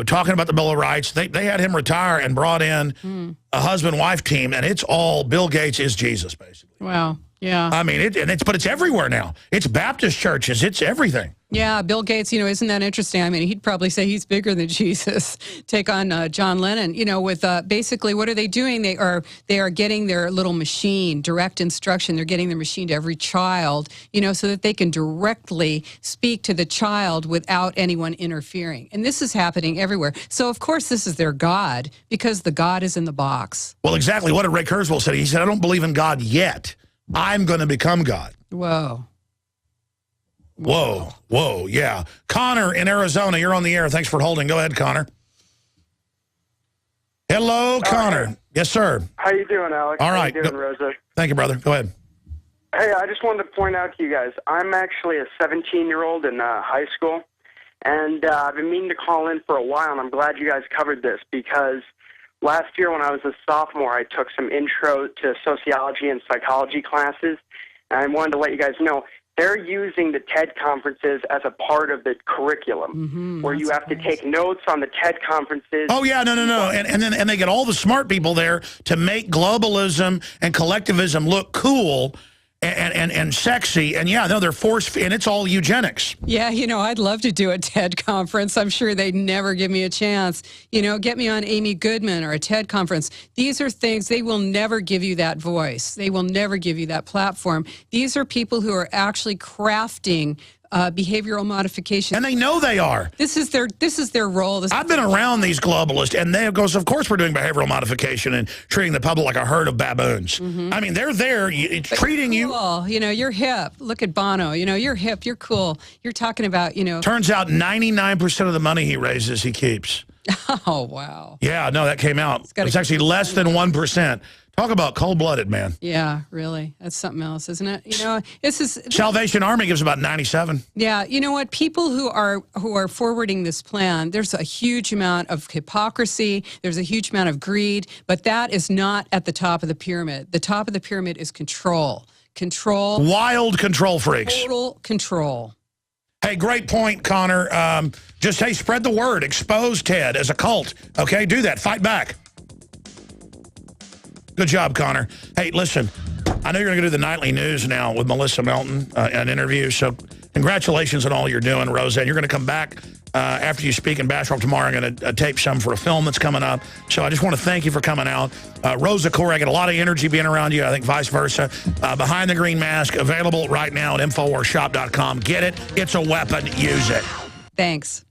talking about the Bill of Rights. They had him retire and brought in a husband-wife team, and it's all Bill Gates is Jesus, basically. Wow, yeah. I mean, but it's everywhere now. It's Baptist churches. It's everything. Yeah, Bill Gates, isn't that interesting? I mean, he'd probably say he's bigger than Jesus. Take on John Lennon, with basically what are they doing? They are getting their little machine, direct instruction. They're getting their machine to every child, so that they can directly speak to the child without anyone interfering. And this is happening everywhere. So, of course, this is their God because the God is in the box. Well, exactly. What did Ray Kurzweil say? He said, I don't believe in God yet. I'm going to become God. Whoa. Whoa, yeah. Connor in Arizona, you're on the air. Thanks for holding. Go ahead, Connor. Hello, Connor. Hey. Yes, sir. How you doing, Alex? All right. How you doing, Rosa? Thank you, brother. Go ahead. Hey, I just wanted to point out to you guys, I'm actually a 17-year-old in high school, and I've been meaning to call in for a while, and I'm glad you guys covered this because last year when I was a sophomore, I took some intro to sociology and psychology classes, and I wanted to let you guys know they're using the TED conferences as a part of the curriculum, where you have to take notes on the TED conferences. Oh, yeah, no. And they get all the smart people there to make globalism and collectivism look cool and sexy. And, yeah, no, they're and it's all eugenics. Yeah, I'd love to do a TED conference. I'm sure they'd never give me a chance. Get me on Amy Goodman or a TED conference. These are things, they will never give you that voice. They will never give you that platform. These are people who are actually crafting behavioral modification. And they know they are. This is their role. I've been around these globalists, and they goes, of course we're doing behavioral modification and treating the public like a herd of baboons. I mean, they're there treating you. Cool. You're hip. Look at Bono. You're hip. You're cool. You're talking about, Turns out 99% of the money he raises, he keeps. Oh, wow. Yeah, no, that came out. It's actually less than 1%. Talk about cold-blooded, man. Yeah, really. That's something else, isn't it? This is Salvation Army gives about 97. Yeah, you know what? People who are forwarding this plan, there's a huge amount of hypocrisy, there's a huge amount of greed, but that is not at the top of the pyramid. The top of the pyramid is control. Control. Wild control freaks. Total control. Hey, great point, Connor. Just, hey, spread the word. Expose TED as a cult. Okay, do that. Fight back. Good job, Connor. Hey, listen, I know you're going to do the nightly news now with Melissa Melton, an interview, so congratulations on all you're doing, Rosa. And you're going to come back after you speak in Bastrop tomorrow. I'm going to tape some for a film that's coming up. So I just want to thank you for coming out. Rosa Koire, I get a lot of energy being around you. I think vice versa. Behind the Green Mask, available right now at InfoWarsShop.com. Get it. It's a weapon. Use it. Thanks.